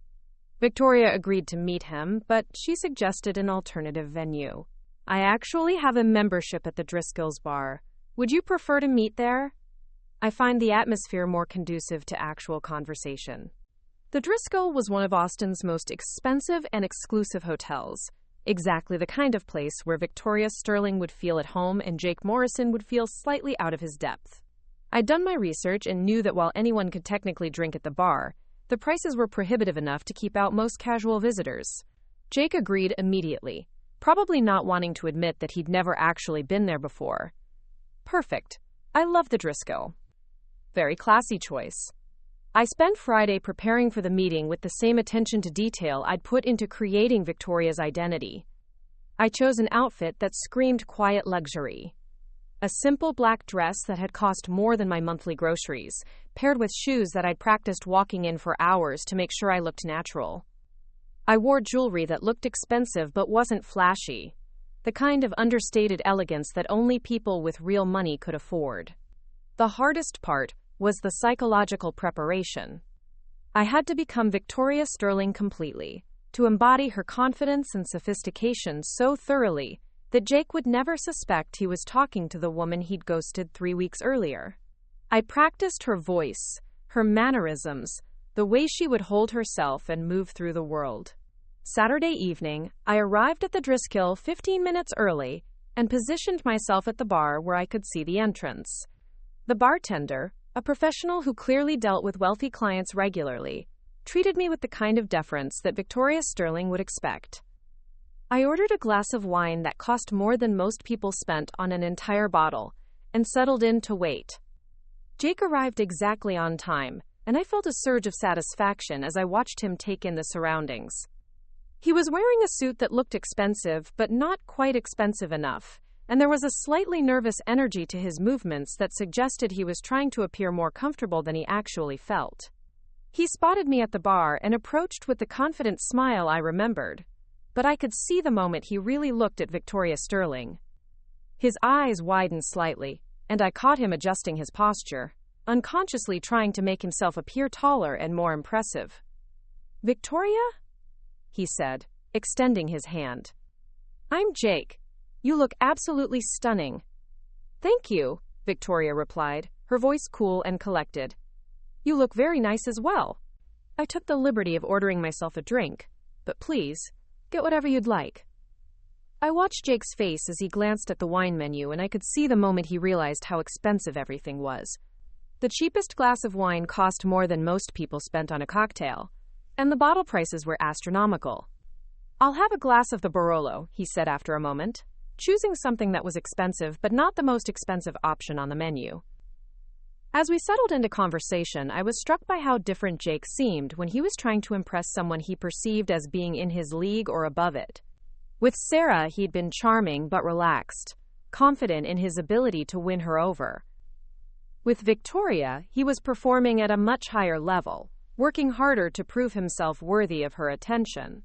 Victoria agreed to meet him, but she suggested an alternative venue. "I actually have a membership at the Driscoll's bar. Would you prefer to meet there? I find the atmosphere more conducive to actual conversation." The Driscoll was one of Austin's most expensive and exclusive hotels, exactly the kind of place where Victoria Sterling would feel at home and Jake Morrison would feel slightly out of his depth. I'd done my research and knew that while anyone could technically drink at the bar, the prices were prohibitive enough to keep out most casual visitors. Jake agreed immediately, probably not wanting to admit that he'd never actually been there before. "Perfect. I love the Driscoll." Very classy choice. I spent Friday preparing for the meeting with the same attention to detail I'd put into creating Victoria's identity. I chose an outfit that screamed quiet luxury. A simple black dress that had cost more than my monthly groceries, paired with shoes that I'd practiced walking in for hours to make sure I looked natural. I wore jewelry that looked expensive but wasn't flashy, the kind of understated elegance that only people with real money could afford. The hardest part was the psychological preparation. I had to become Victoria Sterling completely, to embody her confidence and sophistication so thoroughly that Jake would never suspect he was talking to the woman he'd ghosted 3 weeks earlier. I practiced her voice, her mannerisms, the way she would hold herself and move through the world. Saturday evening, I arrived at the Driscoll 15 minutes early and positioned myself at the bar where I could see the entrance. The bartender, a professional who clearly dealt with wealthy clients regularly, treated me with the kind of deference that Victoria Sterling would expect. I ordered a glass of wine that cost more than most people spent on an entire bottle, and settled in to wait. Jake arrived exactly on time, and I felt a surge of satisfaction as I watched him take in the surroundings. He was wearing a suit that looked expensive, but not quite expensive enough, and there was a slightly nervous energy to his movements that suggested he was trying to appear more comfortable than he actually felt. He spotted me at the bar and approached with the confident smile I remembered, but I could see the moment he really looked at Victoria Sterling. His eyes widened slightly, and I caught him adjusting his posture, unconsciously trying to make himself appear taller and more impressive. "Victoria?" he said, extending his hand. "I'm Jake. You look absolutely stunning." "Thank you," Victoria replied, her voice cool and collected. "You look very nice as well." I took the liberty of ordering myself a drink, but please, get whatever you'd like. I watched Jake's face as he glanced at the wine menu, and I could see the moment he realized how expensive everything was. The cheapest glass of wine cost more than most people spent on a cocktail, and the bottle prices were astronomical. "I'll have a glass of the Barolo," he said after a moment, choosing something that was expensive but not the most expensive option on the menu. As we settled into conversation, I was struck by how different Jake seemed when he was trying to impress someone he perceived as being in his league or above it. With Sarah, he'd been charming but relaxed, confident in his ability to win her over. With Victoria, he was performing at a much higher level, working harder to prove himself worthy of her attention.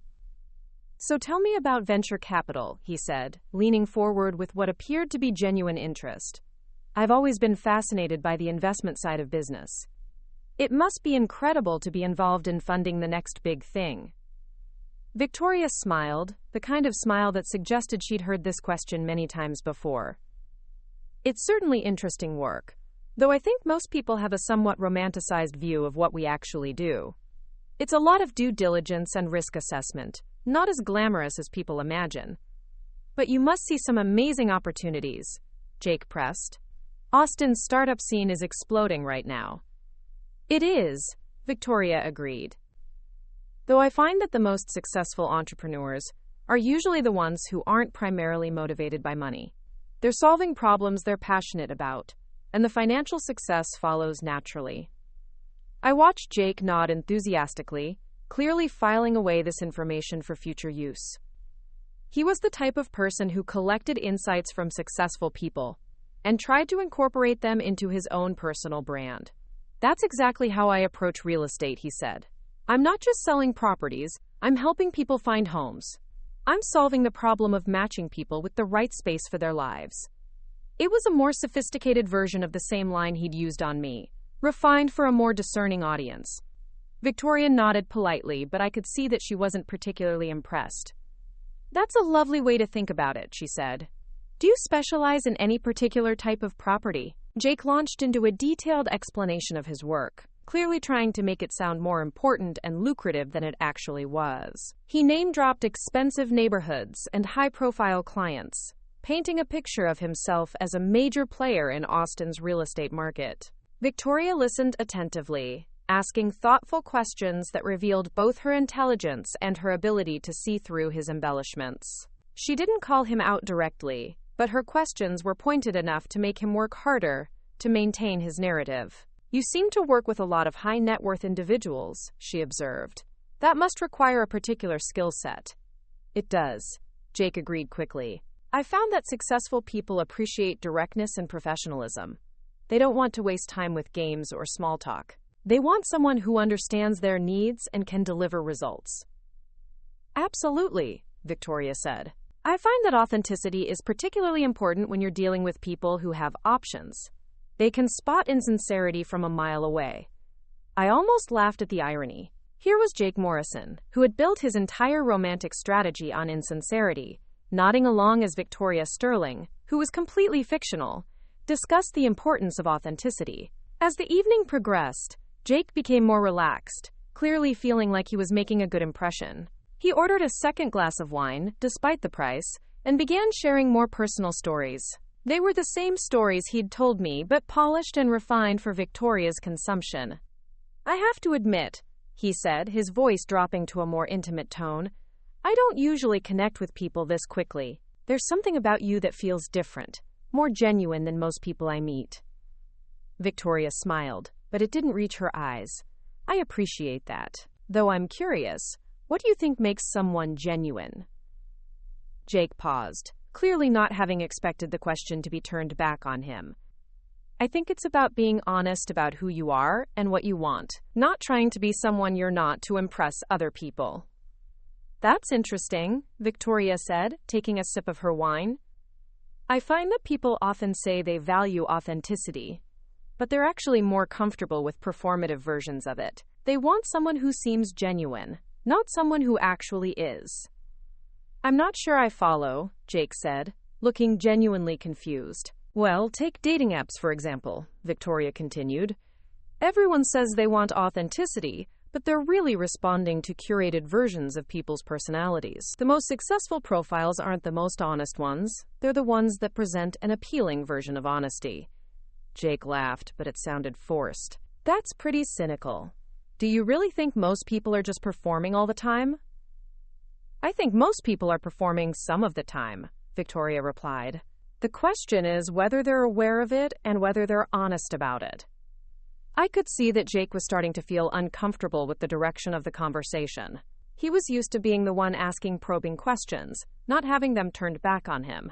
"So tell me about venture capital," he said, leaning forward with what appeared to be genuine interest. "I've always been fascinated by the investment side of business. It must be incredible to be involved in funding the next big thing." Victoria smiled, the kind of smile that suggested she'd heard this question many times before. "It's certainly interesting work, though I think most people have a somewhat romanticized view of what we actually do. It's a lot of due diligence and risk assessment, not as glamorous as people imagine. But you must see some amazing opportunities," Jake pressed. "Austin's startup scene is exploding right now." "It is," Victoria agreed. "Though I find that the most successful entrepreneurs are usually the ones who aren't primarily motivated by money. They're solving problems they're passionate about, and the financial success follows naturally." I watched Jake nod enthusiastically, clearly filing away this information for future use. He was the type of person who collected insights from successful people and tried to incorporate them into his own personal brand. "That's exactly how I approach real estate," he said. "I'm not just selling properties, I'm helping people find homes. I'm solving the problem of matching people with the right space for their lives." It was a more sophisticated version of the same line he'd used on me, refined for a more discerning audience. Victoria nodded politely, but I could see that she wasn't particularly impressed. "That's a lovely way to think about it," she said. "Do you specialize in any particular type of property?" Jake launched into a detailed explanation of his work, clearly trying to make it sound more important and lucrative than it actually was. He name-dropped expensive neighborhoods and high-profile clients, painting a picture of himself as a major player in Austin's real estate market. Victoria listened attentively, asking thoughtful questions that revealed both her intelligence and her ability to see through his embellishments. She didn't call him out directly, but her questions were pointed enough to make him work harder to maintain his narrative. "You seem to work with a lot of high-net-worth individuals," she observed. "That must require a particular skill set." "It does," Jake agreed quickly. "I found that successful people appreciate directness and professionalism. They don't want to waste time with games or small talk. They want someone who understands their needs and can deliver results." "Absolutely," Victoria said. "I find that authenticity is particularly important when you're dealing with people who have options. They can spot insincerity from a mile away." I almost laughed at the irony. Here was Jake Morrison, who had built his entire romantic strategy on insincerity, nodding along as Victoria Sterling, who was completely fictional, discussed the importance of authenticity. As the evening progressed, Jake became more relaxed, clearly feeling like he was making a good impression. He ordered a second glass of wine, despite the price, and began sharing more personal stories. They were the same stories he'd told me, but polished and refined for Victoria's consumption. "I have to admit," he said, his voice dropping to a more intimate tone, "I don't usually connect with people this quickly. There's something about you that feels different, more genuine than most people I meet." Victoria smiled, but it didn't reach her eyes. "I appreciate that. Though I'm curious, what do you think makes someone genuine?" Jake paused, clearly not having expected the question to be turned back on him. "I think it's about being honest about who you are and what you want, not trying to be someone you're not to impress other people." "That's interesting," Victoria said, taking a sip of her wine. "I find that people often say they value authenticity, but they're actually more comfortable with performative versions of it. They want someone who seems genuine, not someone who actually is." "I'm not sure I follow," Jake said, looking genuinely confused. "Well, take dating apps, for example," Victoria continued. "Everyone says they want authenticity, but they're really responding to curated versions of people's personalities. The most successful profiles aren't the most honest ones. They're the ones that present an appealing version of honesty. Jake laughed, but it sounded forced. That's pretty cynical. Do you really think most people are just performing all the time? I think most people are performing some of the time, Victoria replied. The question is whether they're aware of it and whether they're honest about it. I could see that Jake was starting to feel uncomfortable with the direction of the conversation. He was used to being the one asking probing questions, not having them turned back on him.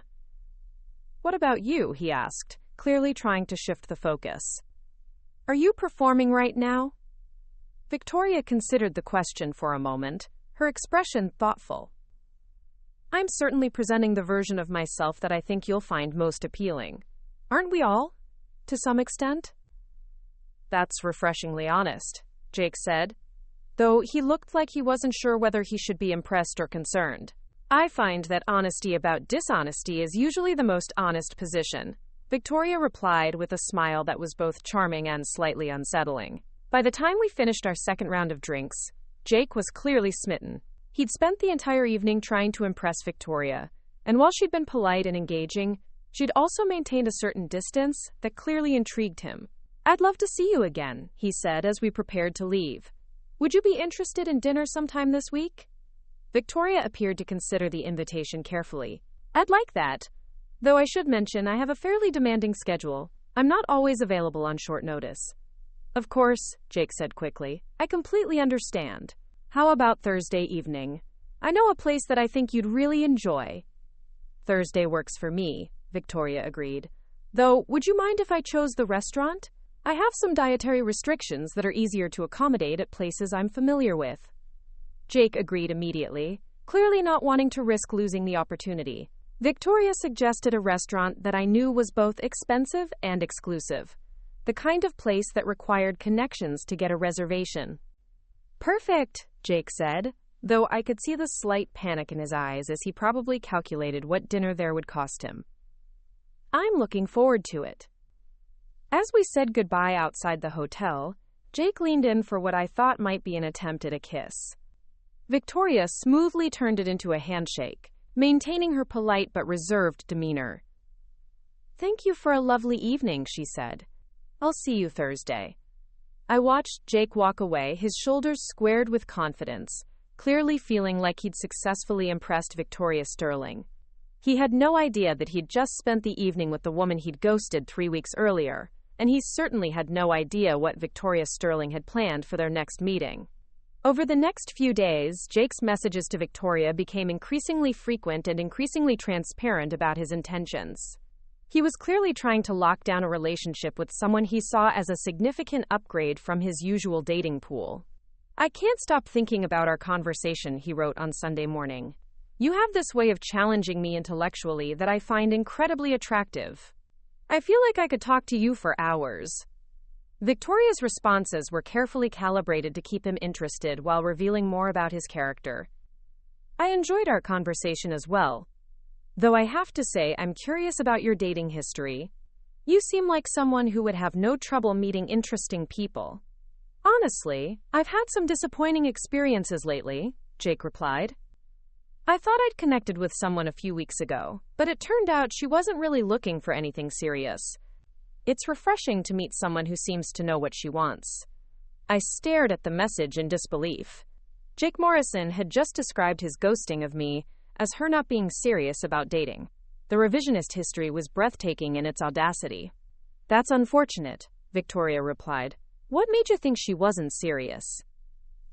What about you? He asked, clearly trying to shift the focus. Are you performing right now? Victoria considered the question for a moment, her expression thoughtful. I'm certainly presenting the version of myself that I think you'll find most appealing. Aren't we all? To some extent? That's refreshingly honest, Jake said, though he looked like he wasn't sure whether he should be impressed or concerned. I find that honesty about dishonesty is usually the most honest position, Victoria replied with a smile that was both charming and slightly unsettling. By the time we finished our second round of drinks, Jake was clearly smitten. He'd spent the entire evening trying to impress Victoria, and while she'd been polite and engaging, she'd also maintained a certain distance that clearly intrigued him. I'd love to see you again, he said as we prepared to leave. Would you be interested in dinner sometime this week? Victoria appeared to consider the invitation carefully. I'd like that, though I should mention I have a fairly demanding schedule. I'm not always available on short notice. Of course, Jake said quickly. I completely understand. How about Thursday evening? I know a place that I think you'd really enjoy. Thursday works for me, Victoria agreed. Though, would you mind if I chose the restaurant? I have some dietary restrictions that are easier to accommodate at places I'm familiar with. Jake agreed immediately, clearly not wanting to risk losing the opportunity. Victoria suggested a restaurant that I knew was both expensive and exclusive, the kind of place that required connections to get a reservation. Perfect, Jake said, though I could see the slight panic in his eyes as he probably calculated what dinner there would cost him. I'm looking forward to it. As we said goodbye outside the hotel, Jake leaned in for what I thought might be an attempt at a kiss. Victoria smoothly turned it into a handshake, maintaining her polite but reserved demeanor. Thank you for a lovely evening, she said. I'll see you Thursday. I watched Jake walk away, his shoulders squared with confidence, clearly feeling like he'd successfully impressed Victoria Sterling. He had no idea that he'd just spent the evening with the woman he'd ghosted 3 weeks earlier, and he certainly had no idea what Victoria Sterling had planned for their next meeting. Over the next few days, Jake's messages to Victoria became increasingly frequent and increasingly transparent about his intentions. He was clearly trying to lock down a relationship with someone he saw as a significant upgrade from his usual dating pool. I can't stop thinking about our conversation, he wrote on Sunday morning. You have this way of challenging me intellectually that I find incredibly attractive. I feel like I could talk to you for hours. Victoria's responses were carefully calibrated to keep him interested while revealing more about his character. I enjoyed our conversation as well, though I have to say I'm curious about your dating history. You seem like someone who would have no trouble meeting interesting people. Honestly, I've had some disappointing experiences lately, Jake replied. I thought I'd connected with someone a few weeks ago, but it turned out she wasn't really looking for anything serious. It's refreshing to meet someone who seems to know what she wants. I stared at the message in disbelief. Jake Morrison had just described his ghosting of me as her not being serious about dating. The revisionist history was breathtaking in its audacity. That's unfortunate, Victoria replied. What made you think she wasn't serious?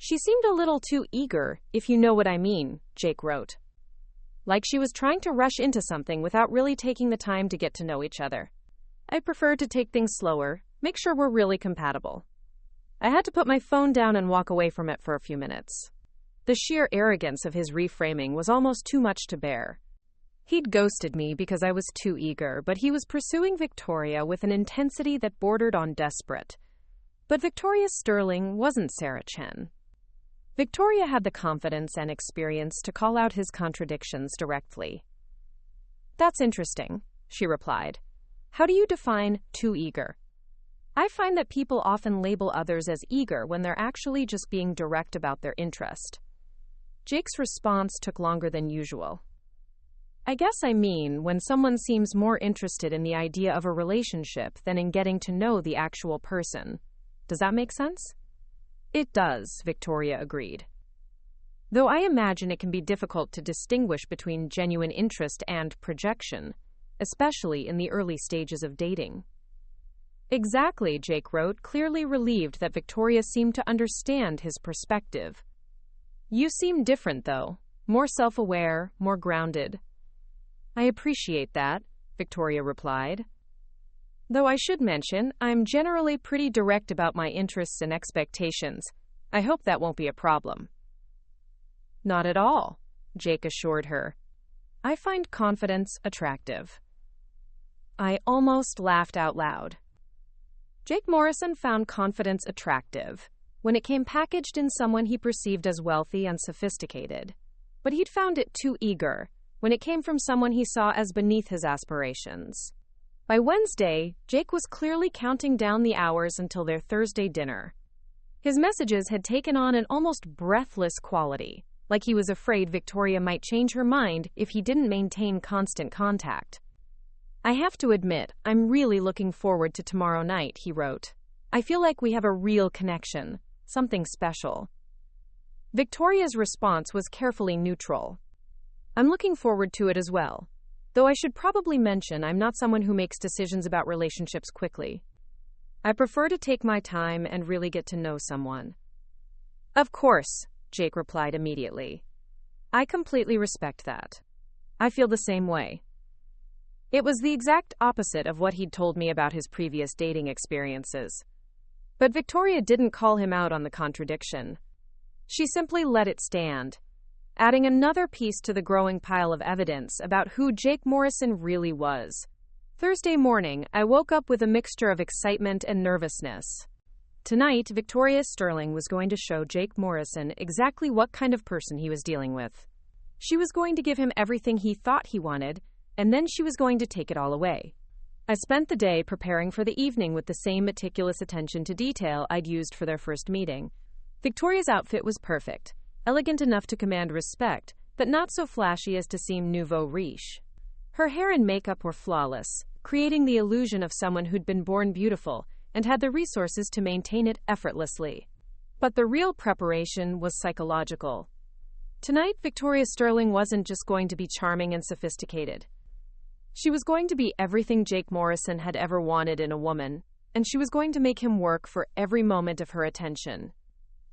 She seemed a little too eager, if you know what I mean, Jake wrote. Like she was trying to rush into something without really taking the time to get to know each other. I prefer to take things slower, make sure we're really compatible. I had to put my phone down and walk away from it for a few minutes. The sheer arrogance of his reframing was almost too much to bear. He'd ghosted me because I was too eager, but he was pursuing Victoria with an intensity that bordered on desperate. But Victoria Sterling wasn't Sarah Chen. Victoria had the confidence and experience to call out his contradictions directly. That's interesting, she replied. How do you define too eager? I find that people often label others as eager when they're actually just being direct about their interest. Jake's response took longer than usual. I guess I mean when someone seems more interested in the idea of a relationship than in getting to know the actual person. Does that make sense? It does, Victoria agreed. Though I imagine it can be difficult to distinguish between genuine interest and projection, especially in the early stages of dating. Exactly, Jake wrote, clearly relieved that Victoria seemed to understand his perspective. You seem different, though. More self-aware, more grounded. I appreciate that, Victoria replied. Though I should mention, I'm generally pretty direct about my interests and expectations. I hope that won't be a problem. Not at all, Jake assured her. I find confidence attractive. I almost laughed out loud. Jake Morrison found confidence attractive when it came packaged in someone he perceived as wealthy and sophisticated. But he'd found it too eager when it came from someone he saw as beneath his aspirations. By Wednesday, Jake was clearly counting down the hours until their Thursday dinner. His messages had taken on an almost breathless quality, like he was afraid Victoria might change her mind if he didn't maintain constant contact. I have to admit, I'm really looking forward to tomorrow night, he wrote. I feel like we have a real connection, something special. Victoria's response was carefully neutral. I'm looking forward to it as well. Though I should probably mention I'm not someone who makes decisions about relationships quickly. I prefer to take my time and really get to know someone. Of course, Jake replied immediately. I completely respect that. I feel the same way. It was the exact opposite of what he'd told me about his previous dating experiences. But Victoria didn't call him out on the contradiction. She simply let it stand, adding another piece to the growing pile of evidence about who Jake Morrison really was. Thursday morning, I woke up with a mixture of excitement and nervousness. Tonight, Victoria Sterling was going to show Jake Morrison exactly what kind of person he was dealing with. She was going to give him everything he thought he wanted, and then she was going to take it all away. I spent the day preparing for the evening with the same meticulous attention to detail I'd used for their first meeting. Victoria's outfit was perfect, elegant enough to command respect, but not so flashy as to seem nouveau riche. Her hair and makeup were flawless, creating the illusion of someone who'd been born beautiful and had the resources to maintain it effortlessly. But the real preparation was psychological. Tonight, Victoria Sterling wasn't just going to be charming and sophisticated. She was going to be everything Jake Morrison had ever wanted in a woman, and she was going to make him work for every moment of her attention.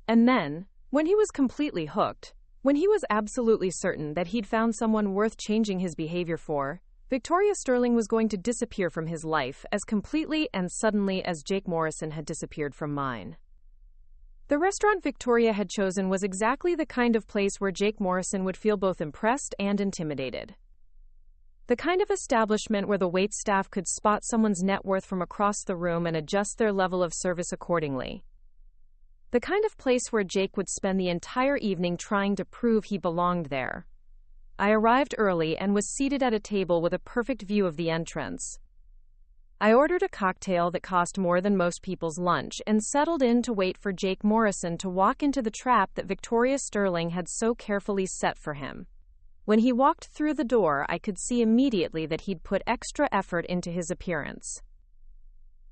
And then, when he was completely hooked, when he was absolutely certain that he'd found someone worth changing his behavior for, Victoria Sterling was going to disappear from his life as completely and suddenly as Jake Morrison had disappeared from mine. The restaurant Victoria had chosen was exactly the kind of place where Jake Morrison would feel both impressed and intimidated. The kind of establishment where the waitstaff could spot someone's net worth from across the room and adjust their level of service accordingly. The kind of place where Jake would spend the entire evening trying to prove he belonged there. I arrived early and was seated at a table with a perfect view of the entrance. I ordered a cocktail that cost more than most people's lunch and settled in to wait for Jake Morrison to walk into the trap that Victoria Sterling had so carefully set for him. When he walked through the door, I could see immediately that he'd put extra effort into his appearance.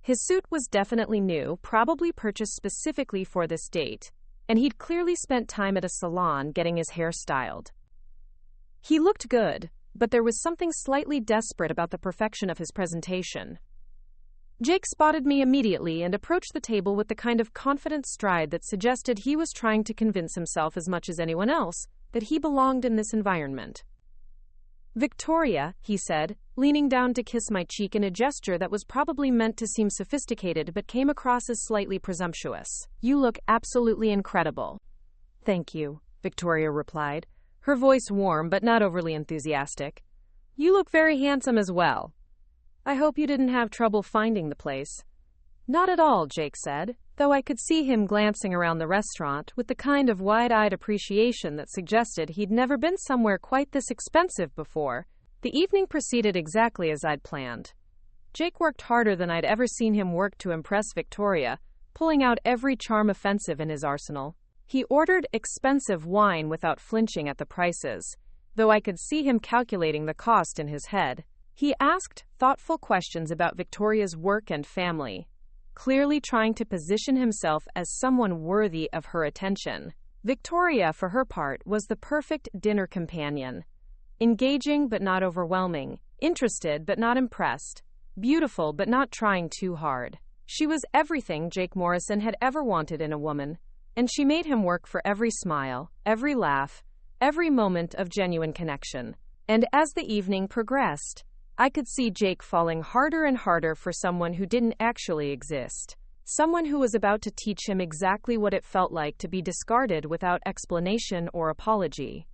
His suit was definitely new, probably purchased specifically for this date, and he'd clearly spent time at a salon getting his hair styled. He looked good, but there was something slightly desperate about the perfection of his presentation. Jake spotted me immediately and approached the table with the kind of confident stride that suggested he was trying to convince himself as much as anyone else that he belonged in this environment. Victoria, he said, leaning down to kiss my cheek in a gesture that was probably meant to seem sophisticated but came across as slightly presumptuous. You look absolutely incredible. Thank you, Victoria replied, her voice warm but not overly enthusiastic. You look very handsome as well. I hope you didn't have trouble finding the place. Not at all, Jake said, though I could see him glancing around the restaurant with the kind of wide-eyed appreciation that suggested he'd never been somewhere quite this expensive before. The evening proceeded exactly as I'd planned. Jake worked harder than I'd ever seen him work to impress Victoria, pulling out every charm offensive in his arsenal. He ordered expensive wine without flinching at the prices, though I could see him calculating the cost in his head. He asked thoughtful questions about Victoria's work and family, clearly trying to position himself as someone worthy of her attention. Victoria, for her part, was the perfect dinner companion. Engaging but not overwhelming, interested but not impressed, beautiful but not trying too hard. She was everything Jake Morrison had ever wanted in a woman, and she made him work for every smile, every laugh, every moment of genuine connection. And as the evening progressed, I could see Jake falling harder and harder for someone who didn't actually exist. Someone who was about to teach him exactly what it felt like to be discarded without explanation or apology.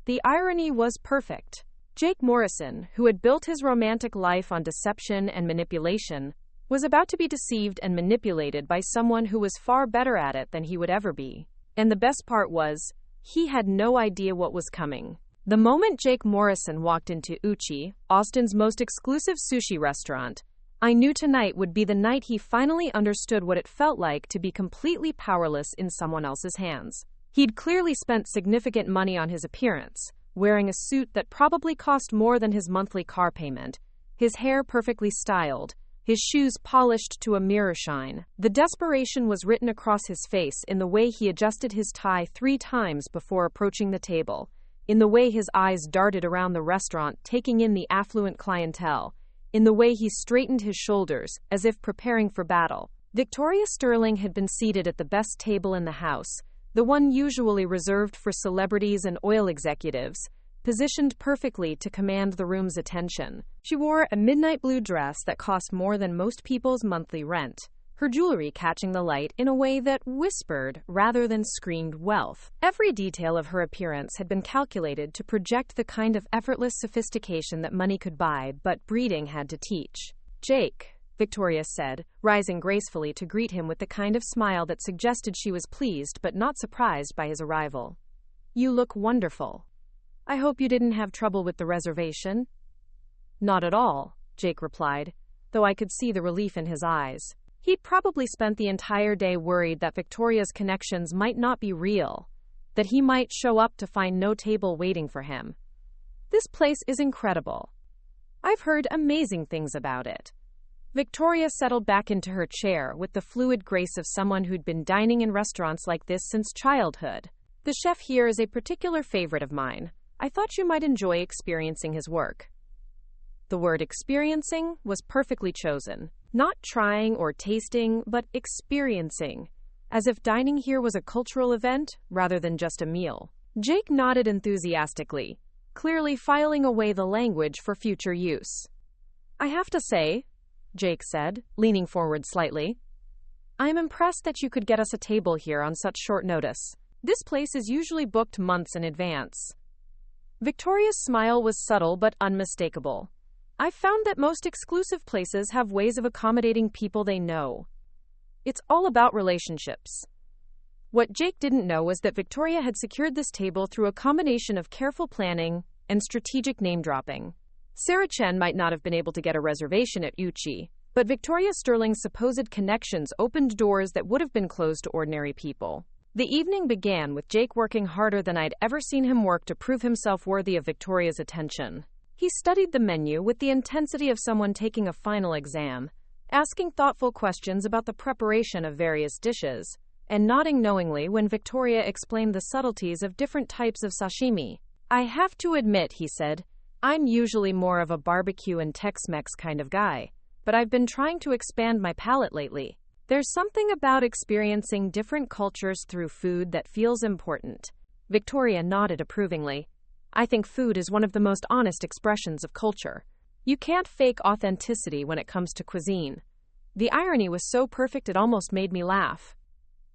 The irony was perfect. Jake Morrison, who had built his romantic life on deception and manipulation, was about to be deceived and manipulated by someone who was far better at it than he would ever be. And the best part was, he had no idea what was coming. The moment Jake Morrison walked into Uchi, Austin's most exclusive sushi restaurant, I knew tonight would be the night he finally understood what it felt like to be completely powerless in someone else's hands. He'd clearly spent significant money on his appearance, wearing a suit that probably cost more than his monthly car payment, his hair perfectly styled, his shoes polished to a mirror shine. The desperation was written across his face in the way he adjusted his tie 3 times before approaching the table, in the way his eyes darted around the restaurant taking in the affluent clientele, in the way he straightened his shoulders as if preparing for battle. Victoria Sterling had been seated at the best table in the house, the one usually reserved for celebrities and oil executives, positioned perfectly to command the room's attention. She wore a midnight blue dress that cost more than most people's monthly rent, her jewelry catching the light in a way that whispered rather than screamed wealth. Every detail of her appearance had been calculated to project the kind of effortless sophistication that money could buy, but breeding had to teach. "Jake," Victoria said, rising gracefully to greet him with the kind of smile that suggested she was pleased but not surprised by his arrival. "You look wonderful. I hope you didn't have trouble with the reservation?" "Not at all," Jake replied, though I could see the relief in his eyes. He'd probably spent the entire day worried that Victoria's connections might not be real, that he might show up to find no table waiting for him. "This place is incredible. I've heard amazing things about it." Victoria settled back into her chair with the fluid grace of someone who'd been dining in restaurants like this since childhood. "The chef here is a particular favorite of mine. I thought you might enjoy experiencing his work." The word experiencing was perfectly chosen. Not trying or tasting, but experiencing, as if dining here was a cultural event rather than just a meal. Jake nodded enthusiastically, clearly filing away the language for future use. "I have to say," Jake said, leaning forward slightly, "I'm impressed that you could get us a table here on such short notice. This place is usually booked months in advance." Victoria's smile was subtle but unmistakable. "I've found that most exclusive places have ways of accommodating people they know. It's all about relationships." What Jake didn't know was that Victoria had secured this table through a combination of careful planning and strategic name-dropping. Sarah Chen might not have been able to get a reservation at Uchi, but Victoria Sterling's supposed connections opened doors that would have been closed to ordinary people. The evening began with Jake working harder than I'd ever seen him work to prove himself worthy of Victoria's attention. He studied the menu with the intensity of someone taking a final exam, asking thoughtful questions about the preparation of various dishes, and nodding knowingly when Victoria explained the subtleties of different types of sashimi. "I have to admit," he said, "I'm usually more of a barbecue and Tex-Mex kind of guy, but I've been trying to expand my palate lately. There's something about experiencing different cultures through food that feels important." Victoria nodded approvingly. "I think food is one of the most honest expressions of culture. You can't fake authenticity when it comes to cuisine." The irony was so perfect it almost made me laugh.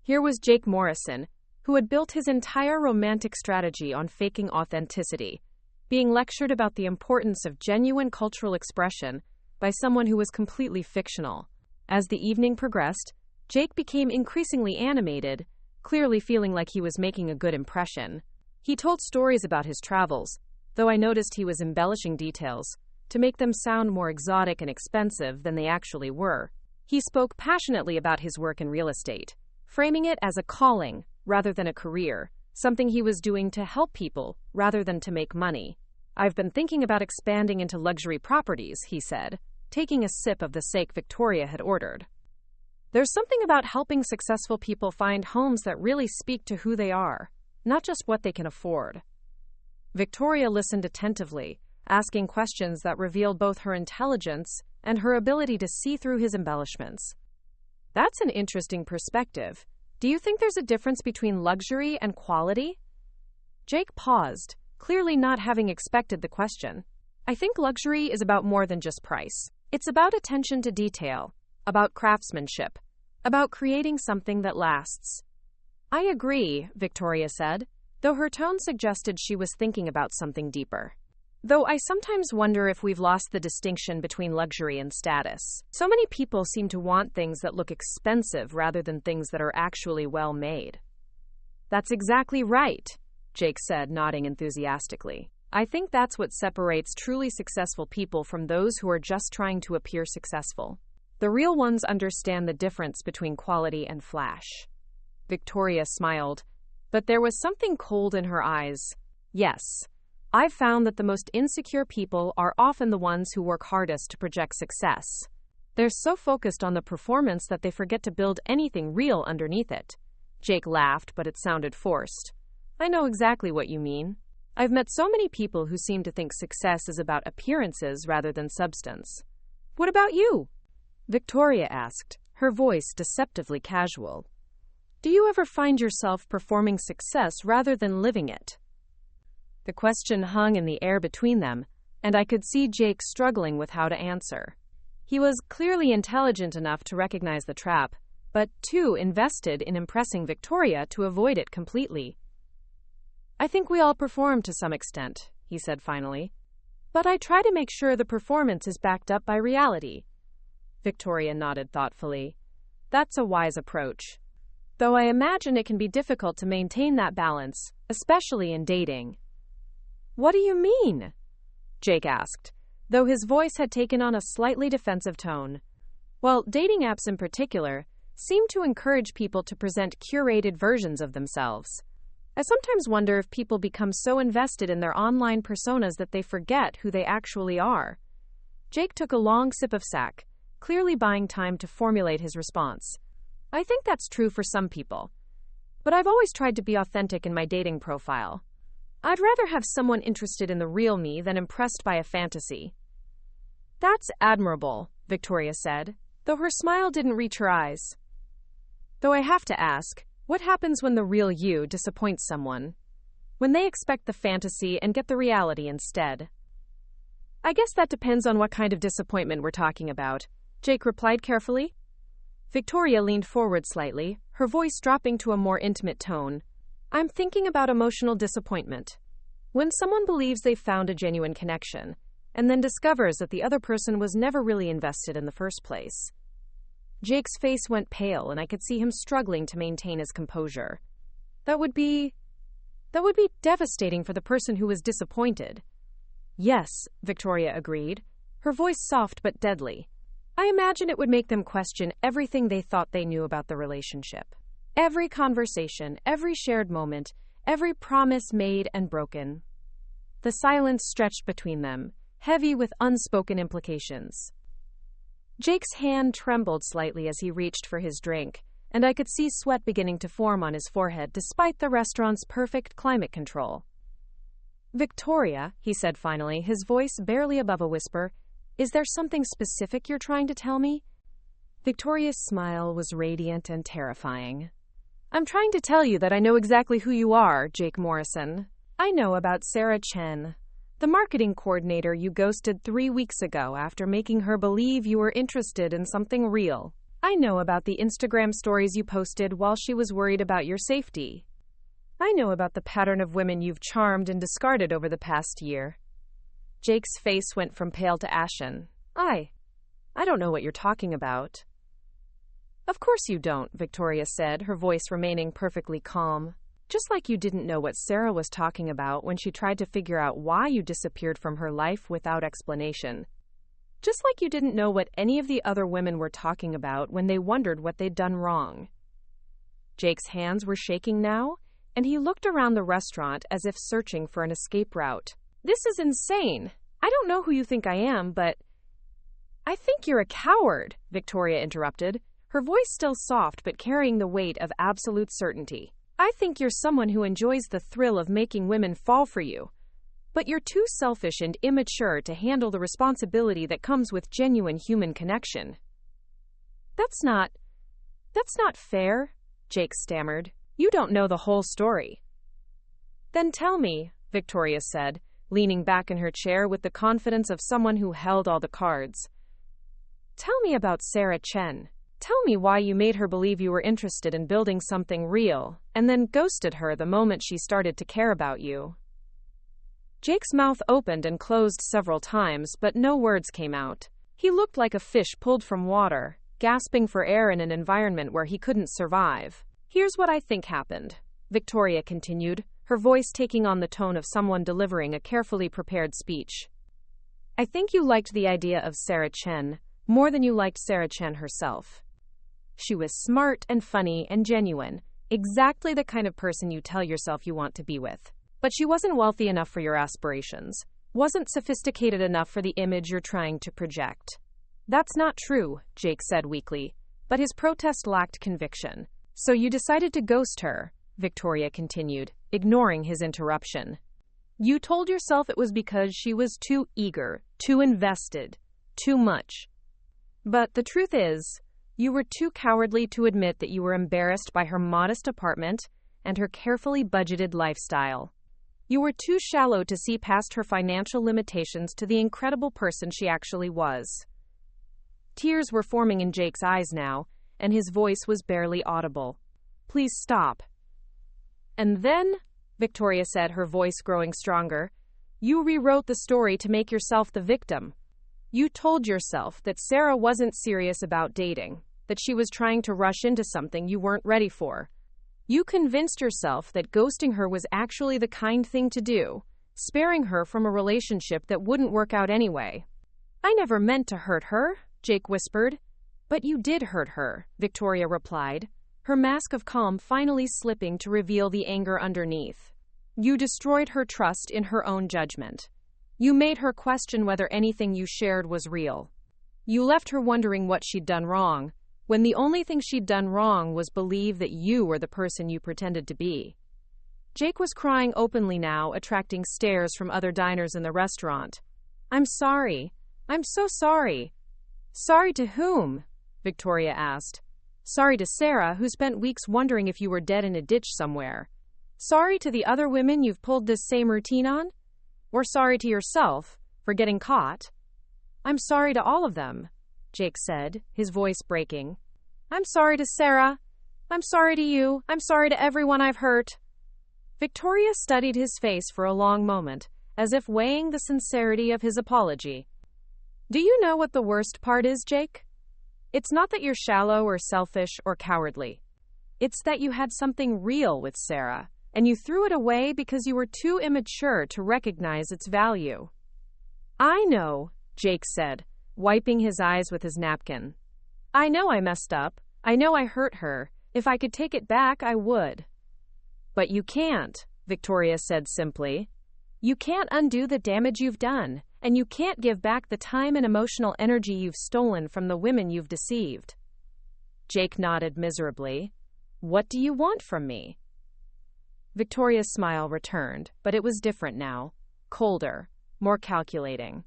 Here was Jake Morrison, who had built his entire romantic strategy on faking authenticity, being lectured about the importance of genuine cultural expression by someone who was completely fictional. As the evening progressed, Jake became increasingly animated, clearly feeling like he was making a good impression. He told stories about his travels, though I noticed he was embellishing details, to make them sound more exotic and expensive than they actually were. He spoke passionately about his work in real estate, framing it as a calling rather than a career, something he was doing to help people rather than to make money. "I've been thinking about expanding into luxury properties," he said, taking a sip of the steak Victoria had ordered. "There's something about helping successful people find homes that really speak to who they are, not just what they can afford." Victoria listened attentively, asking questions that revealed both her intelligence and her ability to see through his embellishments. "That's an interesting perspective. Do you think there's a difference between luxury and quality?" Jake paused, clearly not having expected the question. "I think luxury is about more than just price. It's about attention to detail, about craftsmanship, about creating something that lasts." "I agree," Victoria said, though her tone suggested she was thinking about something deeper. "Though I sometimes wonder if we've lost the distinction between luxury and status. So many people seem to want things that look expensive rather than things that are actually well made." "That's exactly right," Jake said, nodding enthusiastically. "I think that's what separates truly successful people from those who are just trying to appear successful. The real ones understand the difference between quality and flash." Victoria smiled, but there was something cold in her eyes. "Yes, I've found that the most insecure people are often the ones who work hardest to project success. They're so focused on the performance that they forget to build anything real underneath it." Jake laughed, but it sounded forced. "I know exactly what you mean. I've met so many people who seem to think success is about appearances rather than substance." "What about you?" Victoria asked, her voice deceptively casual. "Do you ever find yourself performing success rather than living it?" The question hung in the air between them, and I could see Jake struggling with how to answer. He was clearly intelligent enough to recognize the trap, but too invested in impressing Victoria to avoid it completely. "I think we all perform to some extent," he said finally. "But I try to make sure the performance is backed up by reality." Victoria nodded thoughtfully. "That's a wise approach. Though I imagine it can be difficult to maintain that balance, especially in dating." "What do you mean?" Jake asked, though his voice had taken on a slightly defensive tone. "Well, dating apps in particular seem to encourage people to present curated versions of themselves. I sometimes wonder if people become so invested in their online personas that they forget who they actually are." Jake took a long sip of sack, clearly buying time to formulate his response. "I think that's true for some people. But I've always tried to be authentic in my dating profile. I'd rather have someone interested in the real me than impressed by a fantasy." "That's admirable," Victoria said, though her smile didn't reach her eyes. "Though I have to ask, what happens when the real you disappoints someone? When they expect the fantasy and get the reality instead?" "I guess that depends on what kind of disappointment we're talking about," Jake replied carefully. Victoria leaned forward slightly, her voice dropping to a more intimate tone. "I'm thinking about emotional disappointment. When someone believes they've found a genuine connection, and then discovers that the other person was never really invested in the first place." Jake's face went pale, and I could see him struggling to maintain his composure. That would be devastating for the person who was disappointed." "Yes," Victoria agreed, her voice soft but deadly. "I imagine it would make them question everything they thought they knew about the relationship. Every conversation, every shared moment, every promise made and broken." The silence stretched between them, heavy with unspoken implications. Jake's hand trembled slightly as he reached for his drink, and I could see sweat beginning to form on his forehead despite the restaurant's perfect climate control. "Victoria," he said finally, his voice barely above a whisper, "is there something specific you're trying to tell me?" Victoria's smile was radiant and terrifying. "I'm trying to tell you that I know exactly who you are, Jake Morrison. I know about Sarah Chen, the marketing coordinator you ghosted 3 weeks ago after making her believe you were interested in something real. I know about the Instagram stories you posted while she was worried about your safety. I know about the pattern of women you've charmed and discarded over the past year." Jake's face went from pale to ashen. I don't know what you're talking about." "Of course you don't," Victoria said, her voice remaining perfectly calm. Just like you didn't know what Sarah was talking about when she tried to figure out why you disappeared from her life without explanation. Just like you didn't know what any of the other women were talking about when they wondered what they'd done wrong. Jake's hands were shaking now, and he looked around the restaurant as if searching for an escape route. This is insane. I don't know who you think I am, but... I think you're a coward, Victoria interrupted, her voice still soft but carrying the weight of absolute certainty. I think you're someone who enjoys the thrill of making women fall for you. But you're too selfish and immature to handle the responsibility that comes with genuine human connection. That's not fair, Jake stammered. You don't know the whole story. Then tell me, Victoria said, leaning back in her chair with the confidence of someone who held all the cards. Tell me about Sarah Chen. Tell me why you made her believe you were interested in building something real, and then ghosted her the moment she started to care about you. Jake's mouth opened and closed several times, but no words came out. He looked like a fish pulled from water, gasping for air in an environment where he couldn't survive. Here's what I think happened, Victoria continued, her voice taking on the tone of someone delivering a carefully prepared speech. I think you liked the idea of Sarah Chen more than you liked Sarah Chen herself. She was smart and funny and genuine, exactly the kind of person you tell yourself you want to be with. But she wasn't wealthy enough for your aspirations, wasn't sophisticated enough for the image you're trying to project. That's not true, Jake said weakly, but his protest lacked conviction. So you decided to ghost her, Victoria continued, ignoring his interruption. You told yourself it was because she was too eager, too invested, too much. But the truth is, you were too cowardly to admit that you were embarrassed by her modest apartment and her carefully budgeted lifestyle. You were too shallow to see past her financial limitations to the incredible person she actually was. Tears were forming in Jake's eyes now, and his voice was barely audible. Please stop. And then, Victoria said, her voice growing stronger, you rewrote the story to make yourself the victim. You told yourself that Sarah wasn't serious about dating, that she was trying to rush into something you weren't ready for. You convinced yourself that ghosting her was actually the kind thing to do, sparing her from a relationship that wouldn't work out anyway. I never meant to hurt her, Jake whispered. But you did hurt her, Victoria replied, her mask of calm finally slipping to reveal the anger underneath. You destroyed her trust in her own judgment. You made her question whether anything you shared was real. You left her wondering what she'd done wrong, when the only thing she'd done wrong was believe that you were the person you pretended to be. Jake was crying openly now, attracting stares from other diners in the restaurant. I'm sorry. I'm so sorry. Sorry to whom? Victoria asked. Sorry to Sarah, who spent weeks wondering if you were dead in a ditch somewhere. Sorry to the other women you've pulled this same routine on? Or sorry to yourself for getting caught? I'm sorry to all of them, Jake said, his voice breaking. I'm sorry to Sarah. I'm sorry to you. I'm sorry to everyone I've hurt. Victoria studied his face for a long moment, as if weighing the sincerity of his apology. Do you know what the worst part is, Jake? It's not that you're shallow or selfish or cowardly. It's that you had something real with Sarah, and you threw it away because you were too immature to recognize its value. I know, Jake said, wiping his eyes with his napkin. I know I messed up. I know I hurt her. If I could take it back, I would. But you can't, Victoria said simply. You can't undo the damage you've done, and you can't give back the time and emotional energy you've stolen from the women you've deceived. Jake nodded miserably. What do you want from me? Victoria's smile returned, but it was different now, colder, more calculating.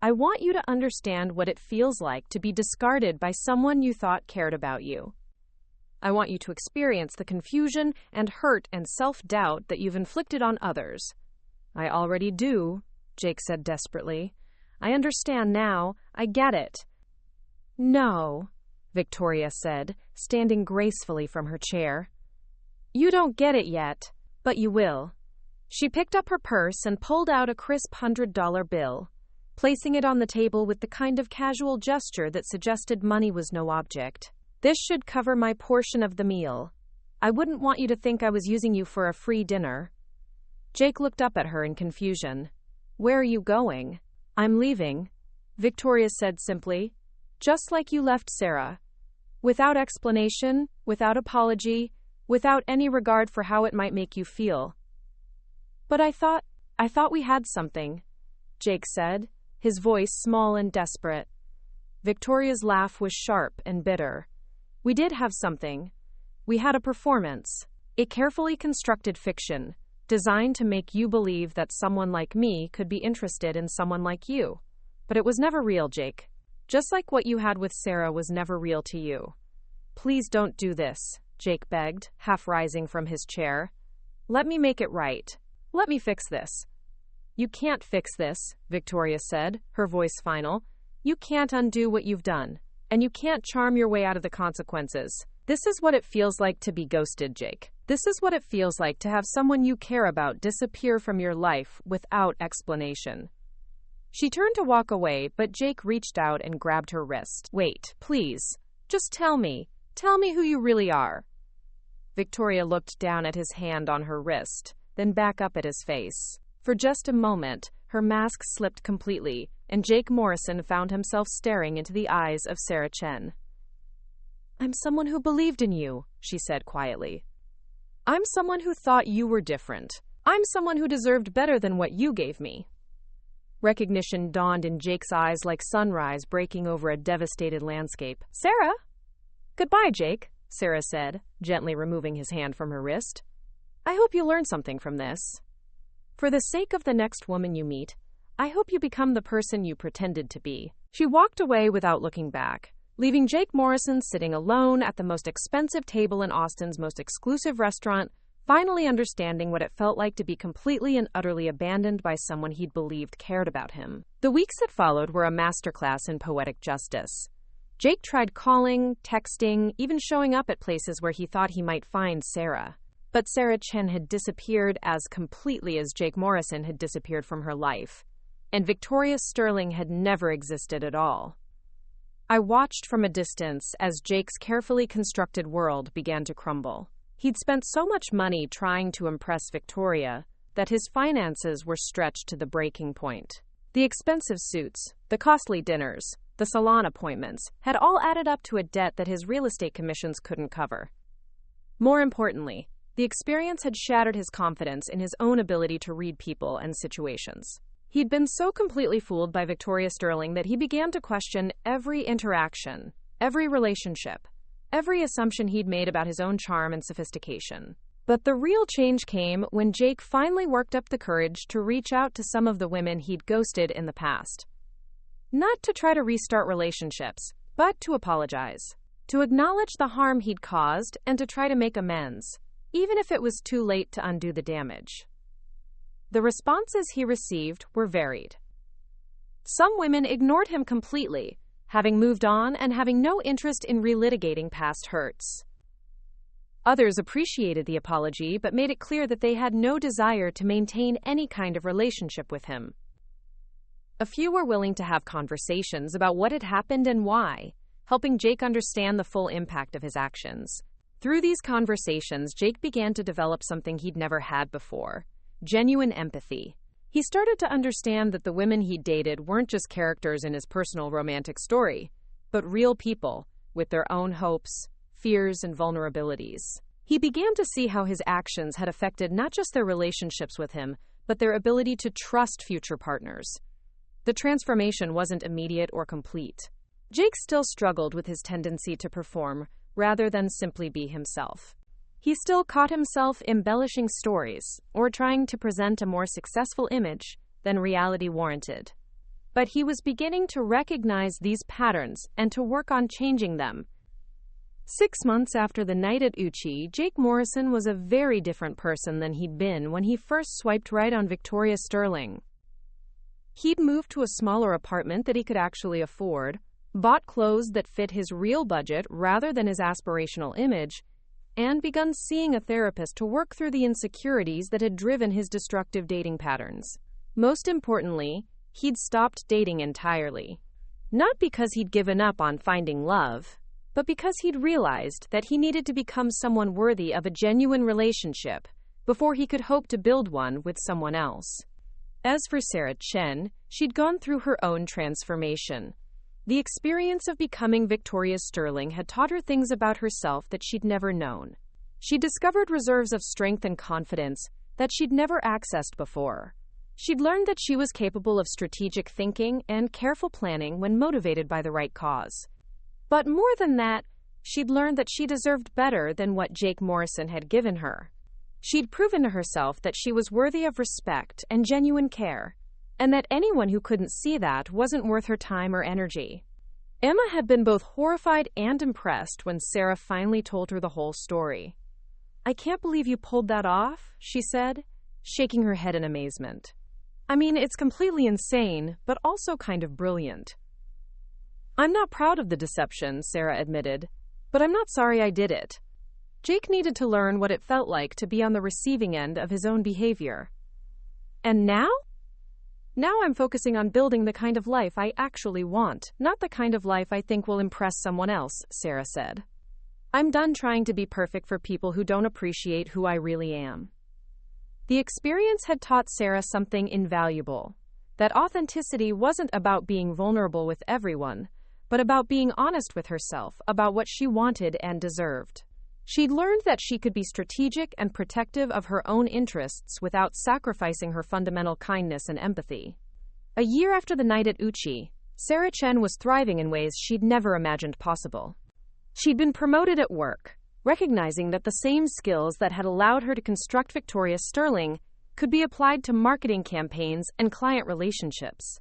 I want you to understand what it feels like to be discarded by someone you thought cared about you. I want you to experience the confusion and hurt and self-doubt that you've inflicted on others. I already do, Jake said desperately. I understand now. I get it. No, Victoria said, standing gracefully from her chair. You don't get it yet, but you will. She picked up her purse and pulled out a crisp $100 bill, placing it on the table with the kind of casual gesture that suggested money was no object. This should cover my portion of the meal. I wouldn't want you to think I was using you for a free dinner. Jake looked up at her in confusion. Where are you going? I'm leaving, Victoria said simply. Just like you left Sarah. Without explanation, without apology, without any regard for how it might make you feel. But I thought we had something, Jake said, his voice small and desperate. Victoria's laugh was sharp and bitter. We did have something. We had a performance, a carefully constructed fiction, designed to make you believe that someone like me could be interested in someone like you. But it was never real, Jake. Just like what you had with Sarah was never real to you. Please don't do this, Jake begged, half rising from his chair. Let me make it right. Let me fix this. You can't fix this, Victoria said, her voice final. You can't undo what you've done, and you can't charm your way out of the consequences. This is what it feels like to be ghosted, Jake. This is what it feels like to have someone you care about disappear from your life without explanation. She turned to walk away, but Jake reached out and grabbed her wrist. Wait, please. Just tell me. Tell me who you really are. Victoria looked down at his hand on her wrist, then back up at his face. For just a moment, her mask slipped completely, and Jake Morrison found himself staring into the eyes of Sarah Chen. I'm someone who believed in you, she said quietly. I'm someone who thought you were different. I'm someone who deserved better than what you gave me. Recognition dawned in Jake's eyes like sunrise breaking over a devastated landscape. Sarah? Goodbye, Jake, Sarah said, gently removing his hand from her wrist. I hope you learned something from this. For the sake of the next woman you meet, I hope you become the person you pretended to be. She walked away without looking back, leaving Jake Morrison sitting alone at the most expensive table in Austin's most exclusive restaurant, finally understanding what it felt like to be completely and utterly abandoned by someone he'd believed cared about him. The weeks that followed were a masterclass in poetic justice. Jake tried calling, texting, even showing up at places where he thought he might find Sarah. But Sarah Chen had disappeared as completely as Jake Morrison had disappeared from her life, and Victoria Sterling had never existed at all. I watched from a distance as Jake's carefully constructed world began to crumble. He'd spent so much money trying to impress Victoria that his finances were stretched to the breaking point. The expensive suits, the costly dinners, the salon appointments had all added up to a debt that his real estate commissions couldn't cover. More importantly, the experience had shattered his confidence in his own ability to read people and situations. He'd been so completely fooled by Victoria Sterling that he began to question every interaction, every relationship, every assumption he'd made about his own charm and sophistication. But the real change came when Jake finally worked up the courage to reach out to some of the women he'd ghosted in the past. Not to try to restart relationships, but to apologize, to acknowledge the harm he'd caused, and to try to make amends, even if it was too late to undo the damage. The responses he received were varied. Some women ignored him completely, having moved on and having no interest in relitigating past hurts. Others appreciated the apology but made it clear that they had no desire to maintain any kind of relationship with him. A few were willing to have conversations about what had happened and why, helping Jake understand the full impact of his actions. Through these conversations, Jake began to develop something he'd never had before: genuine empathy. He started to understand that the women he'd dated weren't just characters in his personal romantic story, but real people with their own hopes, fears, and vulnerabilities. He began to see how his actions had affected not just their relationships with him, but their ability to trust future partners. The transformation wasn't immediate or complete. Jake still struggled with his tendency to perform rather than simply be himself. He still caught himself embellishing stories or trying to present a more successful image than reality warranted. But he was beginning to recognize these patterns and to work on changing them. 6 months after the night at Uchi, Jake Morrison was a very different person than he'd been when he first swiped right on Victoria Sterling. He'd moved to a smaller apartment that he could actually afford, bought clothes that fit his real budget rather than his aspirational image, and begun seeing a therapist to work through the insecurities that had driven his destructive dating patterns. Most importantly, he'd stopped dating entirely. Not because he'd given up on finding love, but because he'd realized that he needed to become someone worthy of a genuine relationship before he could hope to build one with someone else. As for Sarah Chen, she'd gone through her own transformation. The experience of becoming Victoria Sterling had taught her things about herself that she'd never known. She discovered reserves of strength and confidence that she'd never accessed before. She'd learned that she was capable of strategic thinking and careful planning when motivated by the right cause. But more than that, she'd learned that she deserved better than what Jake Morrison had given her. She'd proven to herself that she was worthy of respect and genuine care, and that anyone who couldn't see that wasn't worth her time or energy. Emma had been both horrified and impressed when Sarah finally told her the whole story. "I can't believe you pulled that off," she said, shaking her head in amazement. "I mean, it's completely insane, but also kind of brilliant." "I'm not proud of the deception," Sarah admitted, "but I'm not sorry I did it." Jake needed to learn what it felt like to be on the receiving end of his own behavior. "And now? Now I'm focusing on building the kind of life I actually want, not the kind of life I think will impress someone else," Sarah said. "I'm done trying to be perfect for people who don't appreciate who I really am." The experience had taught Sarah something invaluable, that authenticity wasn't about being vulnerable with everyone, but about being honest with herself about what she wanted and deserved. She'd learned that she could be strategic and protective of her own interests without sacrificing her fundamental kindness and empathy. A year after the night at Uchi, Sarah Chen was thriving in ways she'd never imagined possible. She'd been promoted at work, recognizing that the same skills that had allowed her to construct Victoria Sterling could be applied to marketing campaigns and client relationships.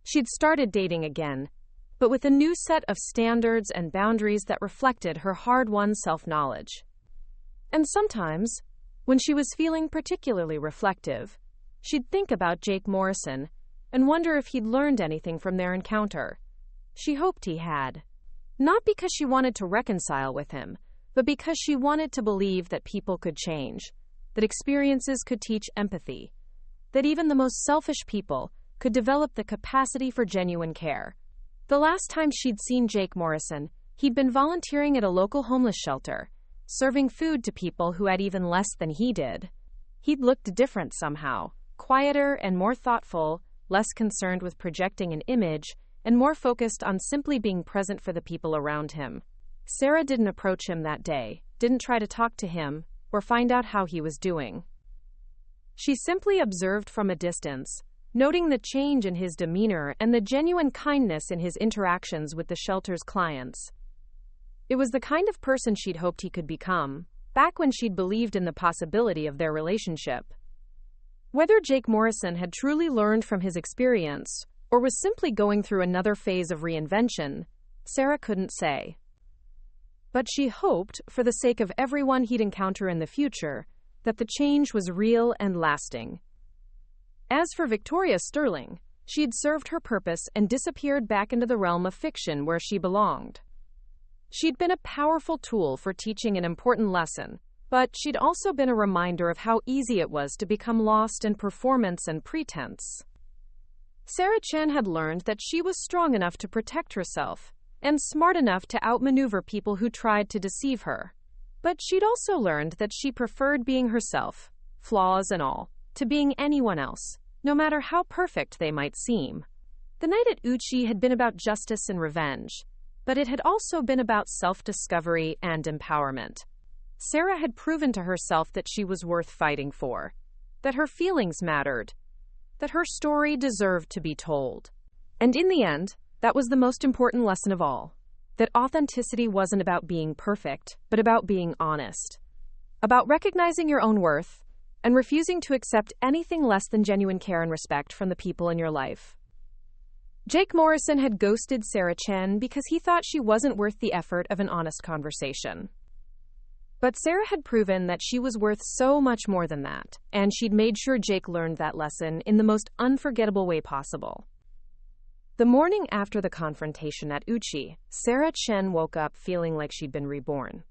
She'd started dating again, but with a new set of standards and boundaries that reflected her hard-won self-knowledge. And sometimes, when she was feeling particularly reflective, she'd think about Jake Morrison and wonder if he'd learned anything from their encounter. She hoped he had. Not because she wanted to reconcile with him, but because she wanted to believe that people could change, that experiences could teach empathy, that even the most selfish people could develop the capacity for genuine care. The last time she'd seen Jake Morrison, he'd been volunteering at a local homeless shelter, serving food to people who had even less than he did. He'd looked different somehow, quieter and more thoughtful, less concerned with projecting an image, and more focused on simply being present for the people around him. Sarah didn't approach him that day, didn't try to talk to him, or find out how he was doing. She simply observed from a distance, noting the change in his demeanor and the genuine kindness in his interactions with the shelter's clients. It was the kind of person she'd hoped he could become, back when she'd believed in the possibility of their relationship. Whether Jake Morrison had truly learned from his experience, or was simply going through another phase of reinvention, Sarah couldn't say. But she hoped, for the sake of everyone he'd encounter in the future, that the change was real and lasting. As for Victoria Sterling, she'd served her purpose and disappeared back into the realm of fiction where she belonged. She'd been a powerful tool for teaching an important lesson, but she'd also been a reminder of how easy it was to become lost in performance and pretense. Sarah Chen had learned that she was strong enough to protect herself and smart enough to outmaneuver people who tried to deceive her. But she'd also learned that she preferred being herself, flaws and all, to being anyone else, no matter how perfect they might seem. The night at Uchi had been about justice and revenge, but it had also been about self-discovery and empowerment. Sarah had proven to herself that she was worth fighting for, that her feelings mattered, that her story deserved to be told. And in the end, that was the most important lesson of all, that authenticity wasn't about being perfect, but about being honest, about recognizing your own worth and refusing to accept anything less than genuine care and respect from the people in your life. Jake Morrison had ghosted Sarah Chen because he thought she wasn't worth the effort of an honest conversation. But Sarah had proven that she was worth so much more than that, and she'd made sure Jake learned that lesson in the most unforgettable way possible. The morning after the confrontation at Uchi, Sarah Chen woke up feeling like she'd been reborn.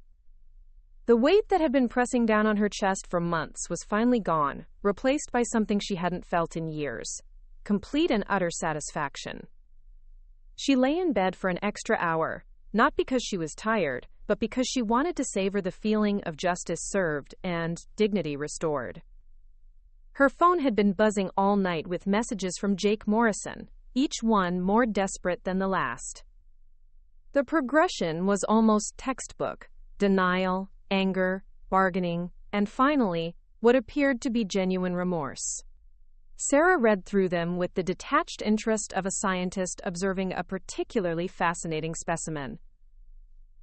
The weight that had been pressing down on her chest for months was finally gone, replaced by something she hadn't felt in years: complete and utter satisfaction. She lay in bed for an extra hour, not because she was tired, but because she wanted to savor the feeling of justice served and dignity restored. Her phone had been buzzing all night with messages from Jake Morrison, each one more desperate than the last. The progression was almost textbook: denial, anger, bargaining, and finally, what appeared to be genuine remorse. Sarah read through them with the detached interest of a scientist observing a particularly fascinating specimen.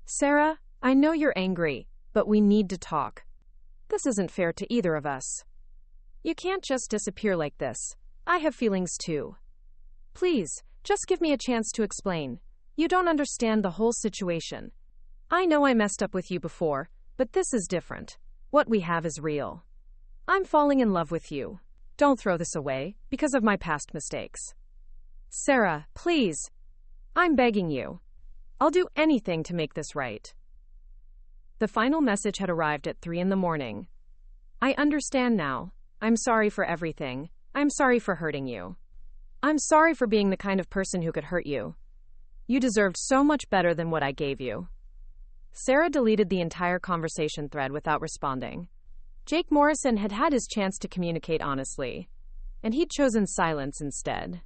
"Sarah, I know you're angry, but we need to talk. This isn't fair to either of us. You can't just disappear like this. I have feelings too. Please, just give me a chance to explain. You don't understand the whole situation. I know I messed up with you before, but this is different. What we have is real. I'm falling in love with you. Don't throw this away because of my past mistakes. Sarah, please. I'm begging you. I'll do anything to make this right." The final message had arrived at 3 a.m. "I understand now. I'm sorry for everything. I'm sorry for hurting you. I'm sorry for being the kind of person who could hurt you. You deserved so much better than what I gave you." Sarah deleted the entire conversation thread without responding. Jake Morrison had had his chance to communicate honestly, and he'd chosen silence instead.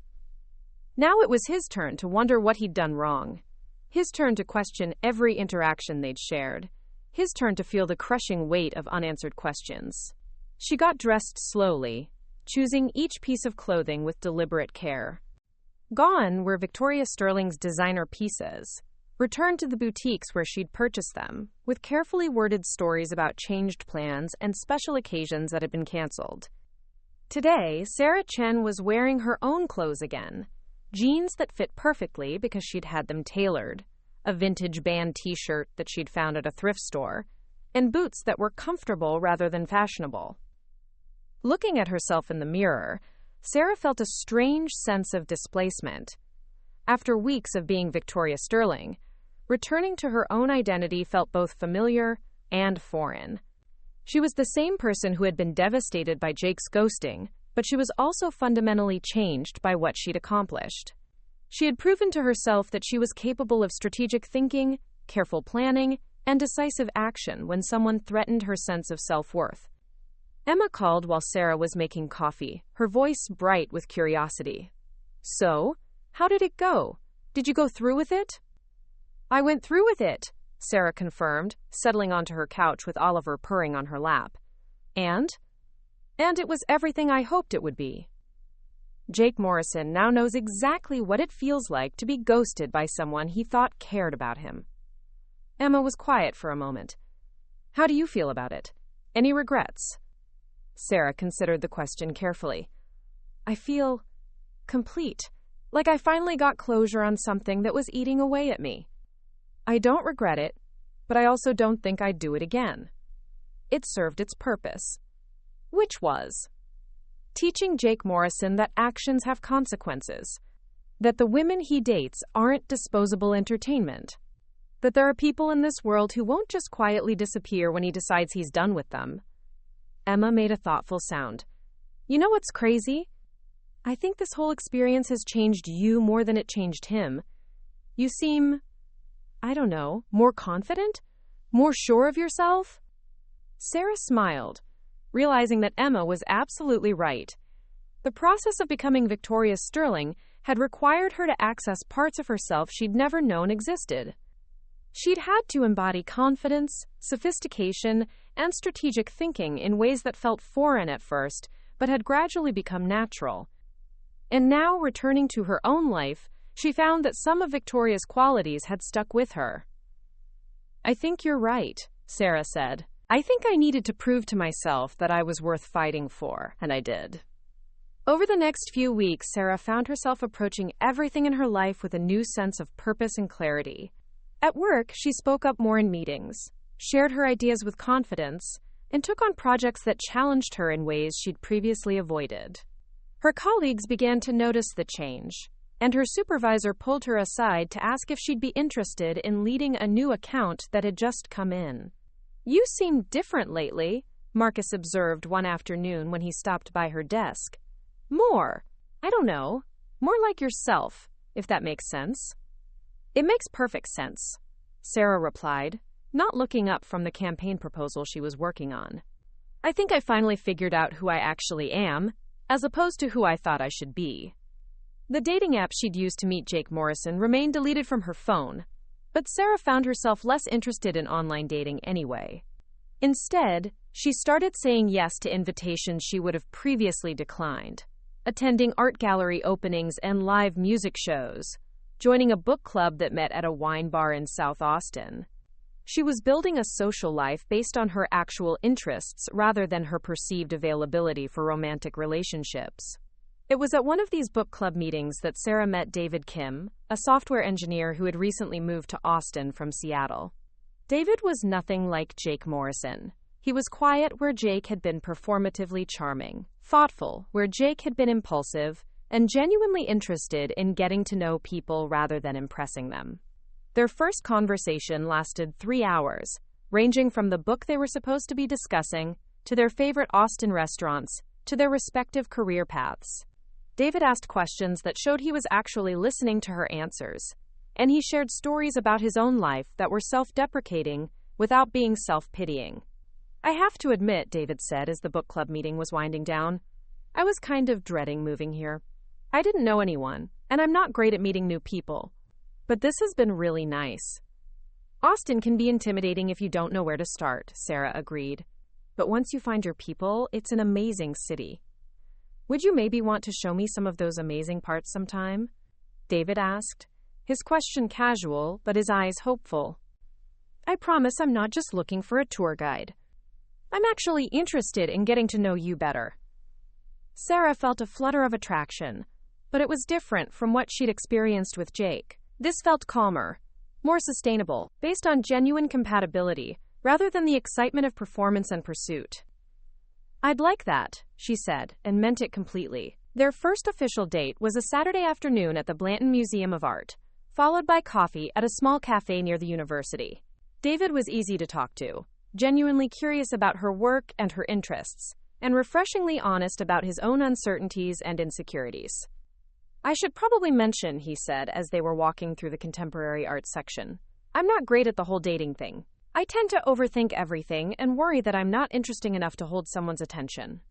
Now it was his turn to wonder what he'd done wrong. His turn to question every interaction they'd shared. His turn to feel the crushing weight of unanswered questions. She got dressed slowly, choosing each piece of clothing with deliberate care. Gone were Victoria Sterling's designer pieces, returned to the boutiques where she'd purchased them, with carefully worded stories about changed plans and special occasions that had been canceled. Today, Sarah Chen was wearing her own clothes again. Jeans that fit perfectly because she'd had them tailored, a vintage band t-shirt that she'd found at a thrift store, and boots that were comfortable rather than fashionable. Looking at herself in the mirror, Sarah felt a strange sense of displacement. After weeks of being Victoria Sterling, returning to her own identity felt both familiar and foreign. She was the same person who had been devastated by Jake's ghosting, but she was also fundamentally changed by what she'd accomplished. She had proven to herself that she was capable of strategic thinking, careful planning, and decisive action when someone threatened her sense of self-worth. Emma called while Sarah was making coffee, her voice bright with curiosity. "So, how did it go? Did you go through with it?" "I went through with it," Sarah confirmed, settling onto her couch with Oliver purring on her lap. And it was everything I hoped it would be. Jake Morrison now knows exactly what it feels like to be ghosted by someone he thought cared about him. Emma was quiet for a moment. "How do you feel about it? Any regrets?" Sarah considered the question carefully. "I feel complete, like I finally got closure on something that was eating away at me. I don't regret it, but I also don't think I'd do it again. It served its purpose." Which was teaching Jake Morrison that actions have consequences, that the women he dates aren't disposable entertainment, that there are people in this world who won't just quietly disappear when he decides he's done with them. Emma made a thoughtful sound. "You know what's crazy? I think this whole experience has changed you more than it changed him. You seem, I don't know, more confident? More sure of yourself?" Sarah smiled, realizing that Emma was absolutely right. The process of becoming Victoria Sterling had required her to access parts of herself she'd never known existed. She'd had to embody confidence, sophistication, and strategic thinking in ways that felt foreign at first, but had gradually become natural. And now, returning to her own life, she found that some of Victoria's qualities had stuck with her. "I think you're right," Sarah said. "I think I needed to prove to myself that I was worth fighting for, and I did." Over the next few weeks, Sarah found herself approaching everything in her life with a new sense of purpose and clarity. At work, she spoke up more in meetings, shared her ideas with confidence, and took on projects that challenged her in ways she'd previously avoided. Her colleagues began to notice the change, and her supervisor pulled her aside to ask if she'd be interested in leading a new account that had just come in. "You seem different lately," Marcus observed one afternoon when he stopped by her desk. "More, I don't know, more like yourself, if that makes sense." "It makes perfect sense," Sarah replied, not looking up from the campaign proposal she was working on. I think I finally figured out who I actually am, as opposed to who I thought I should be. The dating app she'd used to meet Jake Morrison remained deleted from her phone, but Sarah found herself less interested in online dating anyway. Instead, she started saying yes to invitations she would have previously declined, attending art gallery openings and live music shows, joining a book club that met at a wine bar in South Austin. She was building a social life based on her actual interests rather than her perceived availability for romantic relationships. It was at one of these book club meetings that Sarah met David Kim, a software engineer who had recently moved to Austin from Seattle. David was nothing like Jake Morrison. He was quiet where Jake had been performatively charming, thoughtful where Jake had been impulsive, and genuinely interested in getting to know people rather than impressing them. Their first conversation lasted 3 hours, ranging from the book they were supposed to be discussing, to their favorite Austin restaurants, to their respective career paths. David asked questions that showed he was actually listening to her answers, and he shared stories about his own life that were self-deprecating without being self-pitying. I have to admit, David said as the book club meeting was winding down, I was kind of dreading moving here. I didn't know anyone, and I'm not great at meeting new people. But this has been really nice. Austin can be intimidating if you don't know where to start, Sarah agreed. But once you find your people, it's an amazing city. Would you maybe want to show me some of those amazing parts sometime? David asked, his question casual, but his eyes hopeful. I promise I'm not just looking for a tour guide. I'm actually interested in getting to know you better. Sarah felt a flutter of attraction, but it was different from what she'd experienced with Jake. This felt calmer, more sustainable, based on genuine compatibility, rather than the excitement of performance and pursuit. I'd like that, she said, and meant it completely. Their first official date was a Saturday afternoon at the Blanton Museum of Art, followed by coffee at a small cafe near the university. David was easy to talk to, genuinely curious about her work and her interests, and refreshingly honest about his own uncertainties and insecurities. I should probably mention, he said as they were walking through the contemporary art section, I'm not great at the whole dating thing. I tend to overthink everything and worry that I'm not interesting enough to hold someone's attention.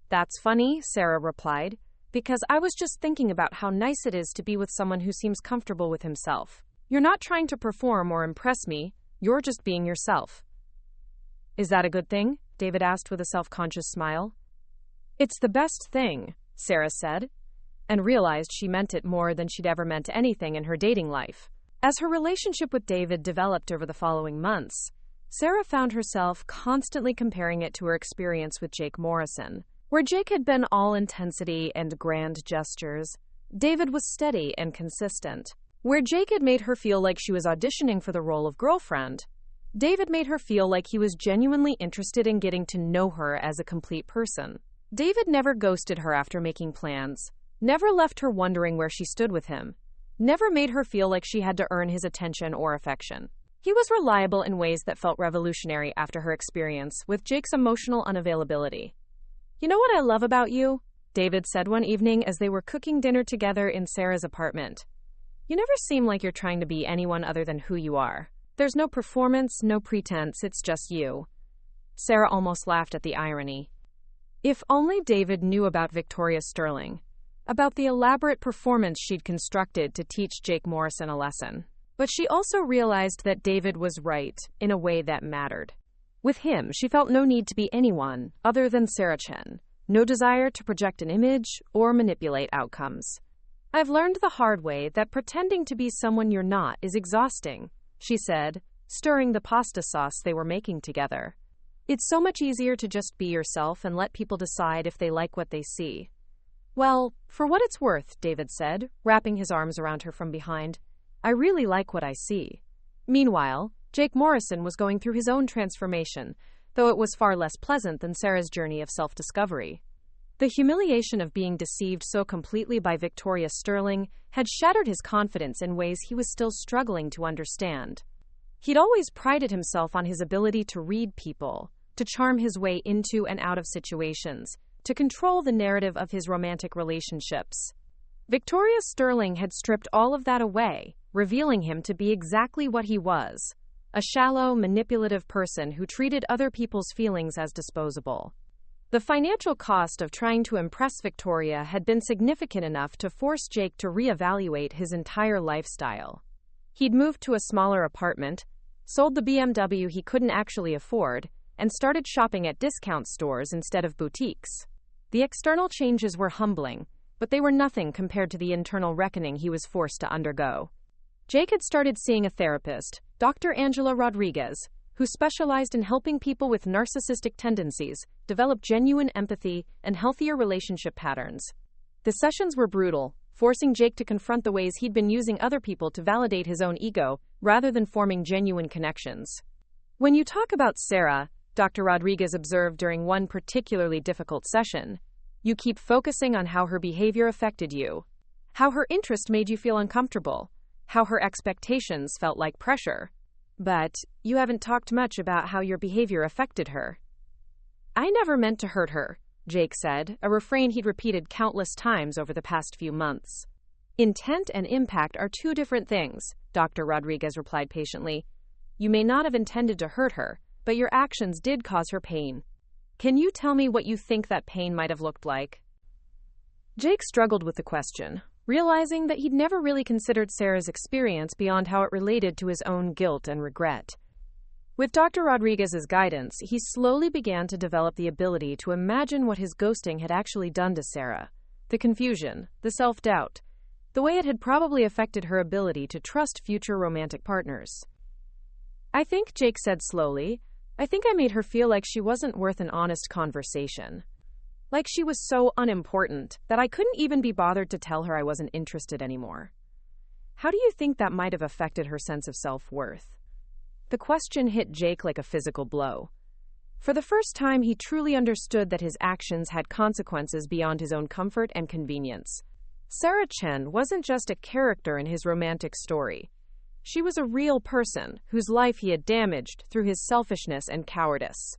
That's funny, Sarah replied, because I was just thinking about how nice it is to be with someone who seems comfortable with himself. You're not trying to perform or impress me, you're just being yourself. Is that a good thing? David asked with a self-conscious smile. It's the best thing, Sarah said, and realized she meant it more than she'd ever meant anything in her dating life. As her relationship with David developed over the following months, Sarah found herself constantly comparing it to her experience with Jake Morrison. Where Jake had been all intensity and grand gestures, David was steady and consistent. Where Jake had made her feel like she was auditioning for the role of girlfriend, David made her feel like he was genuinely interested in getting to know her as a complete person. David never ghosted her after making plans, never left her wondering where she stood with him, never made her feel like she had to earn his attention or affection. He was reliable in ways that felt revolutionary after her experience with Jake's emotional unavailability. You know what I love about you? David said one evening as they were cooking dinner together in Sarah's apartment. You never seem like you're trying to be anyone other than who you are. There's no performance, no pretense, it's just you. Sarah almost laughed at the irony. If only David knew about Victoria Sterling, about the elaborate performance she'd constructed to teach Jake Morrison a lesson. But she also realized that David was right in a way that mattered. With him, she felt no need to be anyone other than Sarah Chen, no desire to project an image or manipulate outcomes. I've learned the hard way that pretending to be someone you're not is exhausting, she said, stirring the pasta sauce they were making together. It's so much easier to just be yourself and let people decide if they like what they see. Well, for what it's worth, David said, wrapping his arms around her from behind, I really like what I see. Meanwhile, Jake Morrison was going through his own transformation, though it was far less pleasant than Sarah's journey of self-discovery. The humiliation of being deceived so completely by Victoria Sterling had shattered his confidence in ways he was still struggling to understand. He'd always prided himself on his ability to read people, to charm his way into and out of situations, to control the narrative of his romantic relationships. Victoria Sterling had stripped all of that away, revealing him to be exactly what he was: a shallow, manipulative person who treated other people's feelings as disposable. The financial cost of trying to impress Victoria had been significant enough to force Jake to reevaluate his entire lifestyle. He'd moved to a smaller apartment, sold the BMW he couldn't actually afford, and started shopping at discount stores instead of boutiques. The external changes were humbling, but they were nothing compared to the internal reckoning he was forced to undergo. Jake had started seeing a therapist, Dr. Angela Rodriguez, who specialized in helping people with narcissistic tendencies develop genuine empathy and healthier relationship patterns. The sessions were brutal, forcing Jake to confront the ways he'd been using other people to validate his own ego rather than forming genuine connections. "When you talk about Sarah," Dr. Rodriguez observed during one particularly difficult session, "you keep focusing on how her behavior affected you, how her interest made you feel uncomfortable, how her expectations felt like pressure. But you haven't talked much about how your behavior affected her." "I never meant to hurt her," Jake said, a refrain he'd repeated countless times over the past few months. "Intent and impact are two different things," Dr. Rodriguez replied patiently. "You may not have intended to hurt her, but your actions did cause her pain. Can you tell me what you think that pain might have looked like?" Jake struggled with the question, realizing that he'd never really considered Sarah's experience beyond how it related to his own guilt and regret. With Dr. Rodriguez's guidance, he slowly began to develop the ability to imagine what his ghosting had actually done to Sarah: the confusion, the self-doubt, the way it had probably affected her ability to trust future romantic partners. "I think," Jake said slowly, "I think I made her feel like she wasn't worth an honest conversation. Like she was so unimportant that I couldn't even be bothered to tell her I wasn't interested anymore." How do you think that might have affected her sense of self-worth? The question hit Jake like a physical blow. For the first time, he truly understood that his actions had consequences beyond his own comfort and convenience. Sarah Chen wasn't just a character in his romantic story. She was a real person whose life he had damaged through his selfishness and cowardice.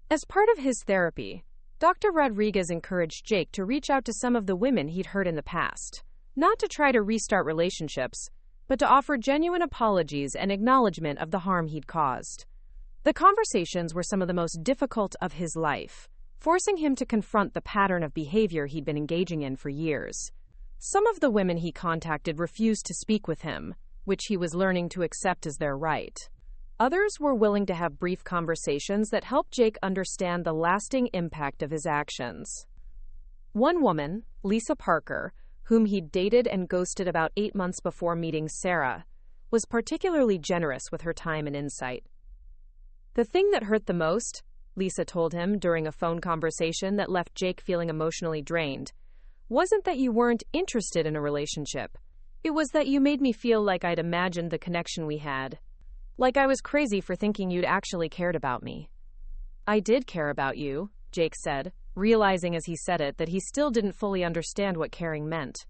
As part of his therapy, Dr. Rodriguez encouraged Jake to reach out to some of the women he'd hurt in the past, not to try to restart relationships, but to offer genuine apologies and acknowledgement of the harm he'd caused. The conversations were some of the most difficult of his life, forcing him to confront the pattern of behavior he'd been engaging in for years. Some of the women he contacted refused to speak with him, which he was learning to accept as their right. Others were willing to have brief conversations that helped Jake understand the lasting impact of his actions. One woman, Lisa Parker, whom he'd dated and ghosted about 8 months before meeting Sarah, was particularly generous with her time and insight. "The thing that hurt the most," Lisa told him during a phone conversation that left Jake feeling emotionally drained, "wasn't that you weren't interested in a relationship. It was that you made me feel like I'd imagined the connection we had. Like I was crazy for thinking you'd actually cared about me." "I did care about you," Jake said, realizing as he said it that he still didn't fully understand what caring meant.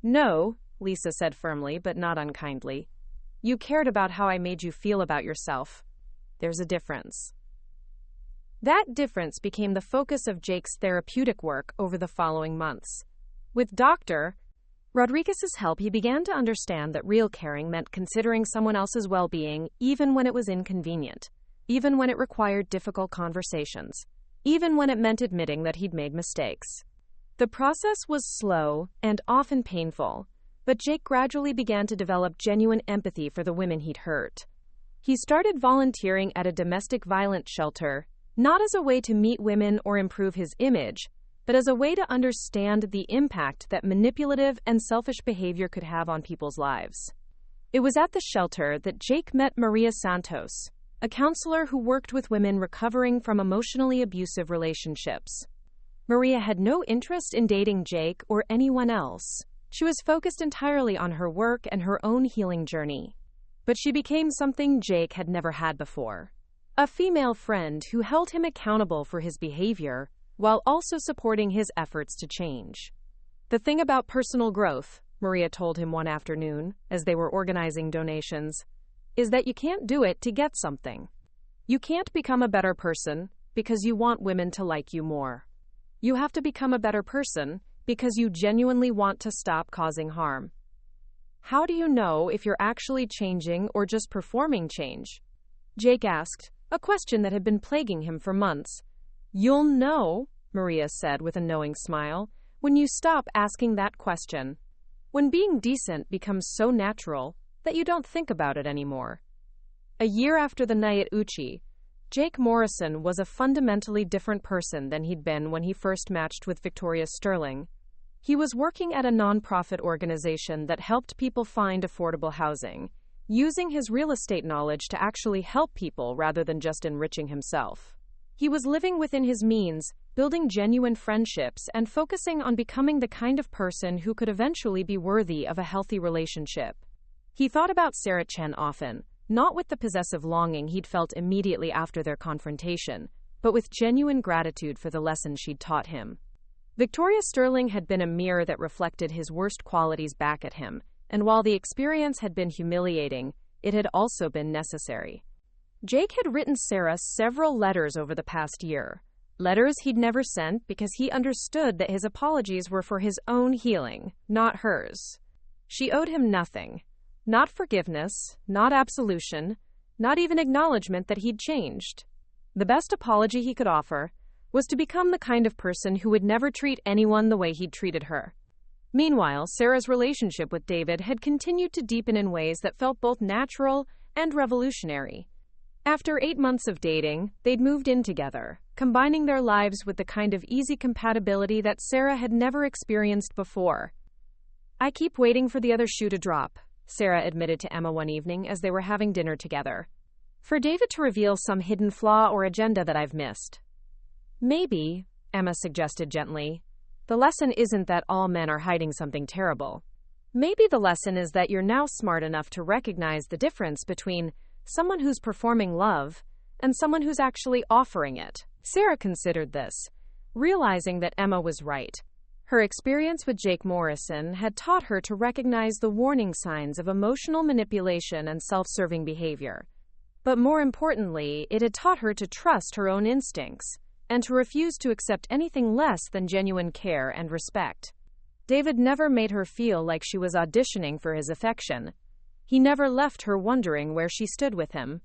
"No," Lisa said firmly but not unkindly. "You cared about how I made you feel about yourself. There's a difference." That difference became the focus of Jake's therapeutic work over the following months. With Dr. Rodriguez's help, he began to understand that real caring meant considering someone else's well-being even when it was inconvenient, even when it required difficult conversations, even when it meant admitting that he'd made mistakes. The process was slow and often painful, but Jake gradually began to develop genuine empathy for the women he'd hurt. He started volunteering at a domestic violence shelter, not as a way to meet women or improve his image, but as a way to understand the impact that manipulative and selfish behavior could have on people's lives. It was at the shelter that Jake met Maria Santos, a counselor who worked with women recovering from emotionally abusive relationships. Maria had no interest in dating Jake or anyone else. She was focused entirely on her work and her own healing journey. But she became something Jake had never had before: a female friend who held him accountable for his behavior while also supporting his efforts to change. "The thing about personal growth," Maria told him one afternoon as they were organizing donations, "is that you can't do it to get something. You can't become a better person because you want women to like you more. You have to become a better person because you genuinely want to stop causing harm." How do you know if you're actually changing or just performing change? Jake asked, a question that had been plaguing him for months. You'll know, Maria said with a knowing smile, when you stop asking that question. When being decent becomes so natural that you don't think about it anymore. A year after the night at Uchi, Jake Morrison was a fundamentally different person than he'd been when he first matched with Victoria Sterling. He was working at a nonprofit organization that helped people find affordable housing, using his real estate knowledge to actually help people rather than just enriching himself. He was living within his means, building genuine friendships, and focusing on becoming the kind of person who could eventually be worthy of a healthy relationship. He thought about Sarah Chen often, not with the possessive longing he'd felt immediately after their confrontation, but with genuine gratitude for the lesson she'd taught him. Victoria Sterling had been a mirror that reflected his worst qualities back at him, and while the experience had been humiliating, it had also been necessary. Jake had written Sarah several letters over the past year, letters he'd never sent because he understood that his apologies were for his own healing, not hers. She owed him nothing. Not forgiveness, not absolution, not even acknowledgement that he'd changed. The best apology he could offer was to become the kind of person who would never treat anyone the way he'd treated her. Meanwhile, Sarah's relationship with David had continued to deepen in ways that felt both natural and revolutionary. After 8 months of dating, they'd moved in together, combining their lives with the kind of easy compatibility that Sarah had never experienced before. I keep waiting for the other shoe to drop, Sarah admitted to Emma one evening as they were having dinner together. For David to reveal some hidden flaw or agenda that I've missed. Maybe, Emma suggested gently, the lesson isn't that all men are hiding something terrible. Maybe the lesson is that you're now smart enough to recognize the difference between someone who's performing love and someone who's actually offering it. Sarah considered this, realizing that Emma was right. Her experience with Jake Morrison had taught her to recognize the warning signs of emotional manipulation and self-serving behavior. But more importantly, it had taught her to trust her own instincts and to refuse to accept anything less than genuine care and respect. David never made her feel like she was auditioning for his affection. He never left her wondering where she stood with him.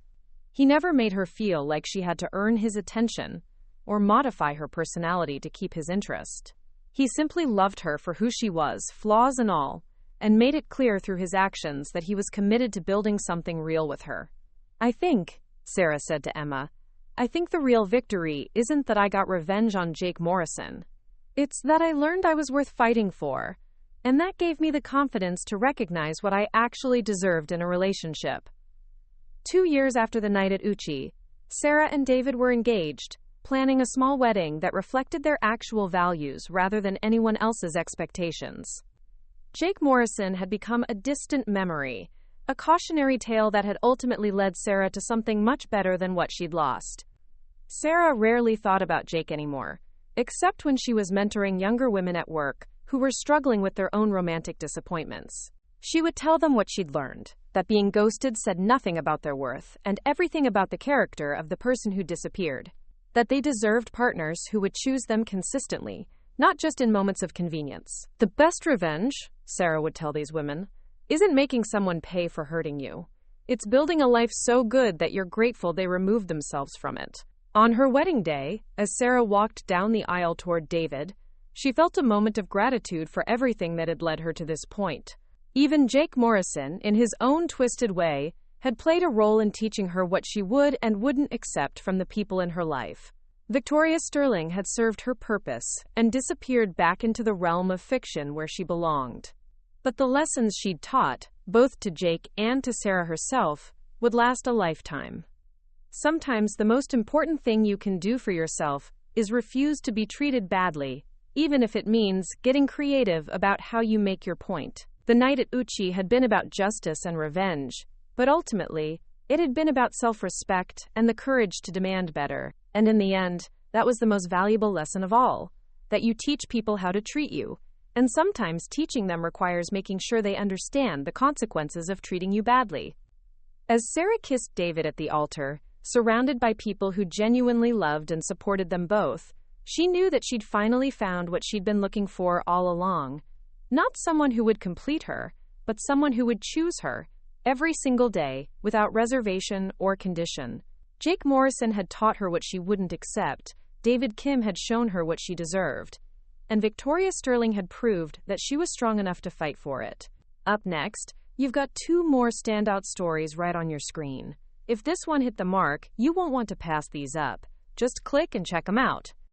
He never made her feel like she had to earn his attention or modify her personality to keep his interest. He simply loved her for who she was, flaws and all, and made it clear through his actions that he was committed to building something real with her. I think, Sarah said to Emma, I think the real victory isn't that I got revenge on Jake Morrison. It's that I learned I was worth fighting for, and that gave me the confidence to recognize what I actually deserved in a relationship. 2 years after the night at Uchi, Sarah and David were engaged, planning a small wedding that reflected their actual values rather than anyone else's expectations. Jake Morrison had become a distant memory, a cautionary tale that had ultimately led Sarah to something much better than what she'd lost. Sarah rarely thought about Jake anymore, except when she was mentoring younger women at work who were struggling with their own romantic disappointments. She would tell them what she'd learned, that being ghosted said nothing about their worth and everything about the character of the person who disappeared. That they deserved partners who would choose them consistently, not just in moments of convenience. The best revenge, Sarah would tell these women, isn't making someone pay for hurting you. It's building a life so good that you're grateful they removed themselves from it. On her wedding day, as Sarah walked down the aisle toward David, she felt a moment of gratitude for everything that had led her to this point. Even Jake Morrison, in his own twisted way, had played a role in teaching her what she would and wouldn't accept from the people in her life. Victoria Sterling had served her purpose and disappeared back into the realm of fiction where she belonged. But the lessons she'd taught, both to Jake and to Sarah herself, would last a lifetime. Sometimes the most important thing you can do for yourself is refuse to be treated badly, even if it means getting creative about how you make your point. The night at Uchi had been about justice and revenge, but ultimately, it had been about self-respect and the courage to demand better. And in the end, that was the most valuable lesson of all, that you teach people how to treat you. And sometimes teaching them requires making sure they understand the consequences of treating you badly. As Sarah kissed David at the altar, surrounded by people who genuinely loved and supported them both, she knew that she'd finally found what she'd been looking for all along. Not someone who would complete her, but someone who would choose her every single day, without reservation or condition. Jake Morrison had taught her what she wouldn't accept, David Kim had shown her what she deserved, and Victoria Sterling had proved that she was strong enough to fight for it. Up next, you've got two more standout stories right on your screen. If this one hit the mark, you won't want to pass these up. Just click and check them out.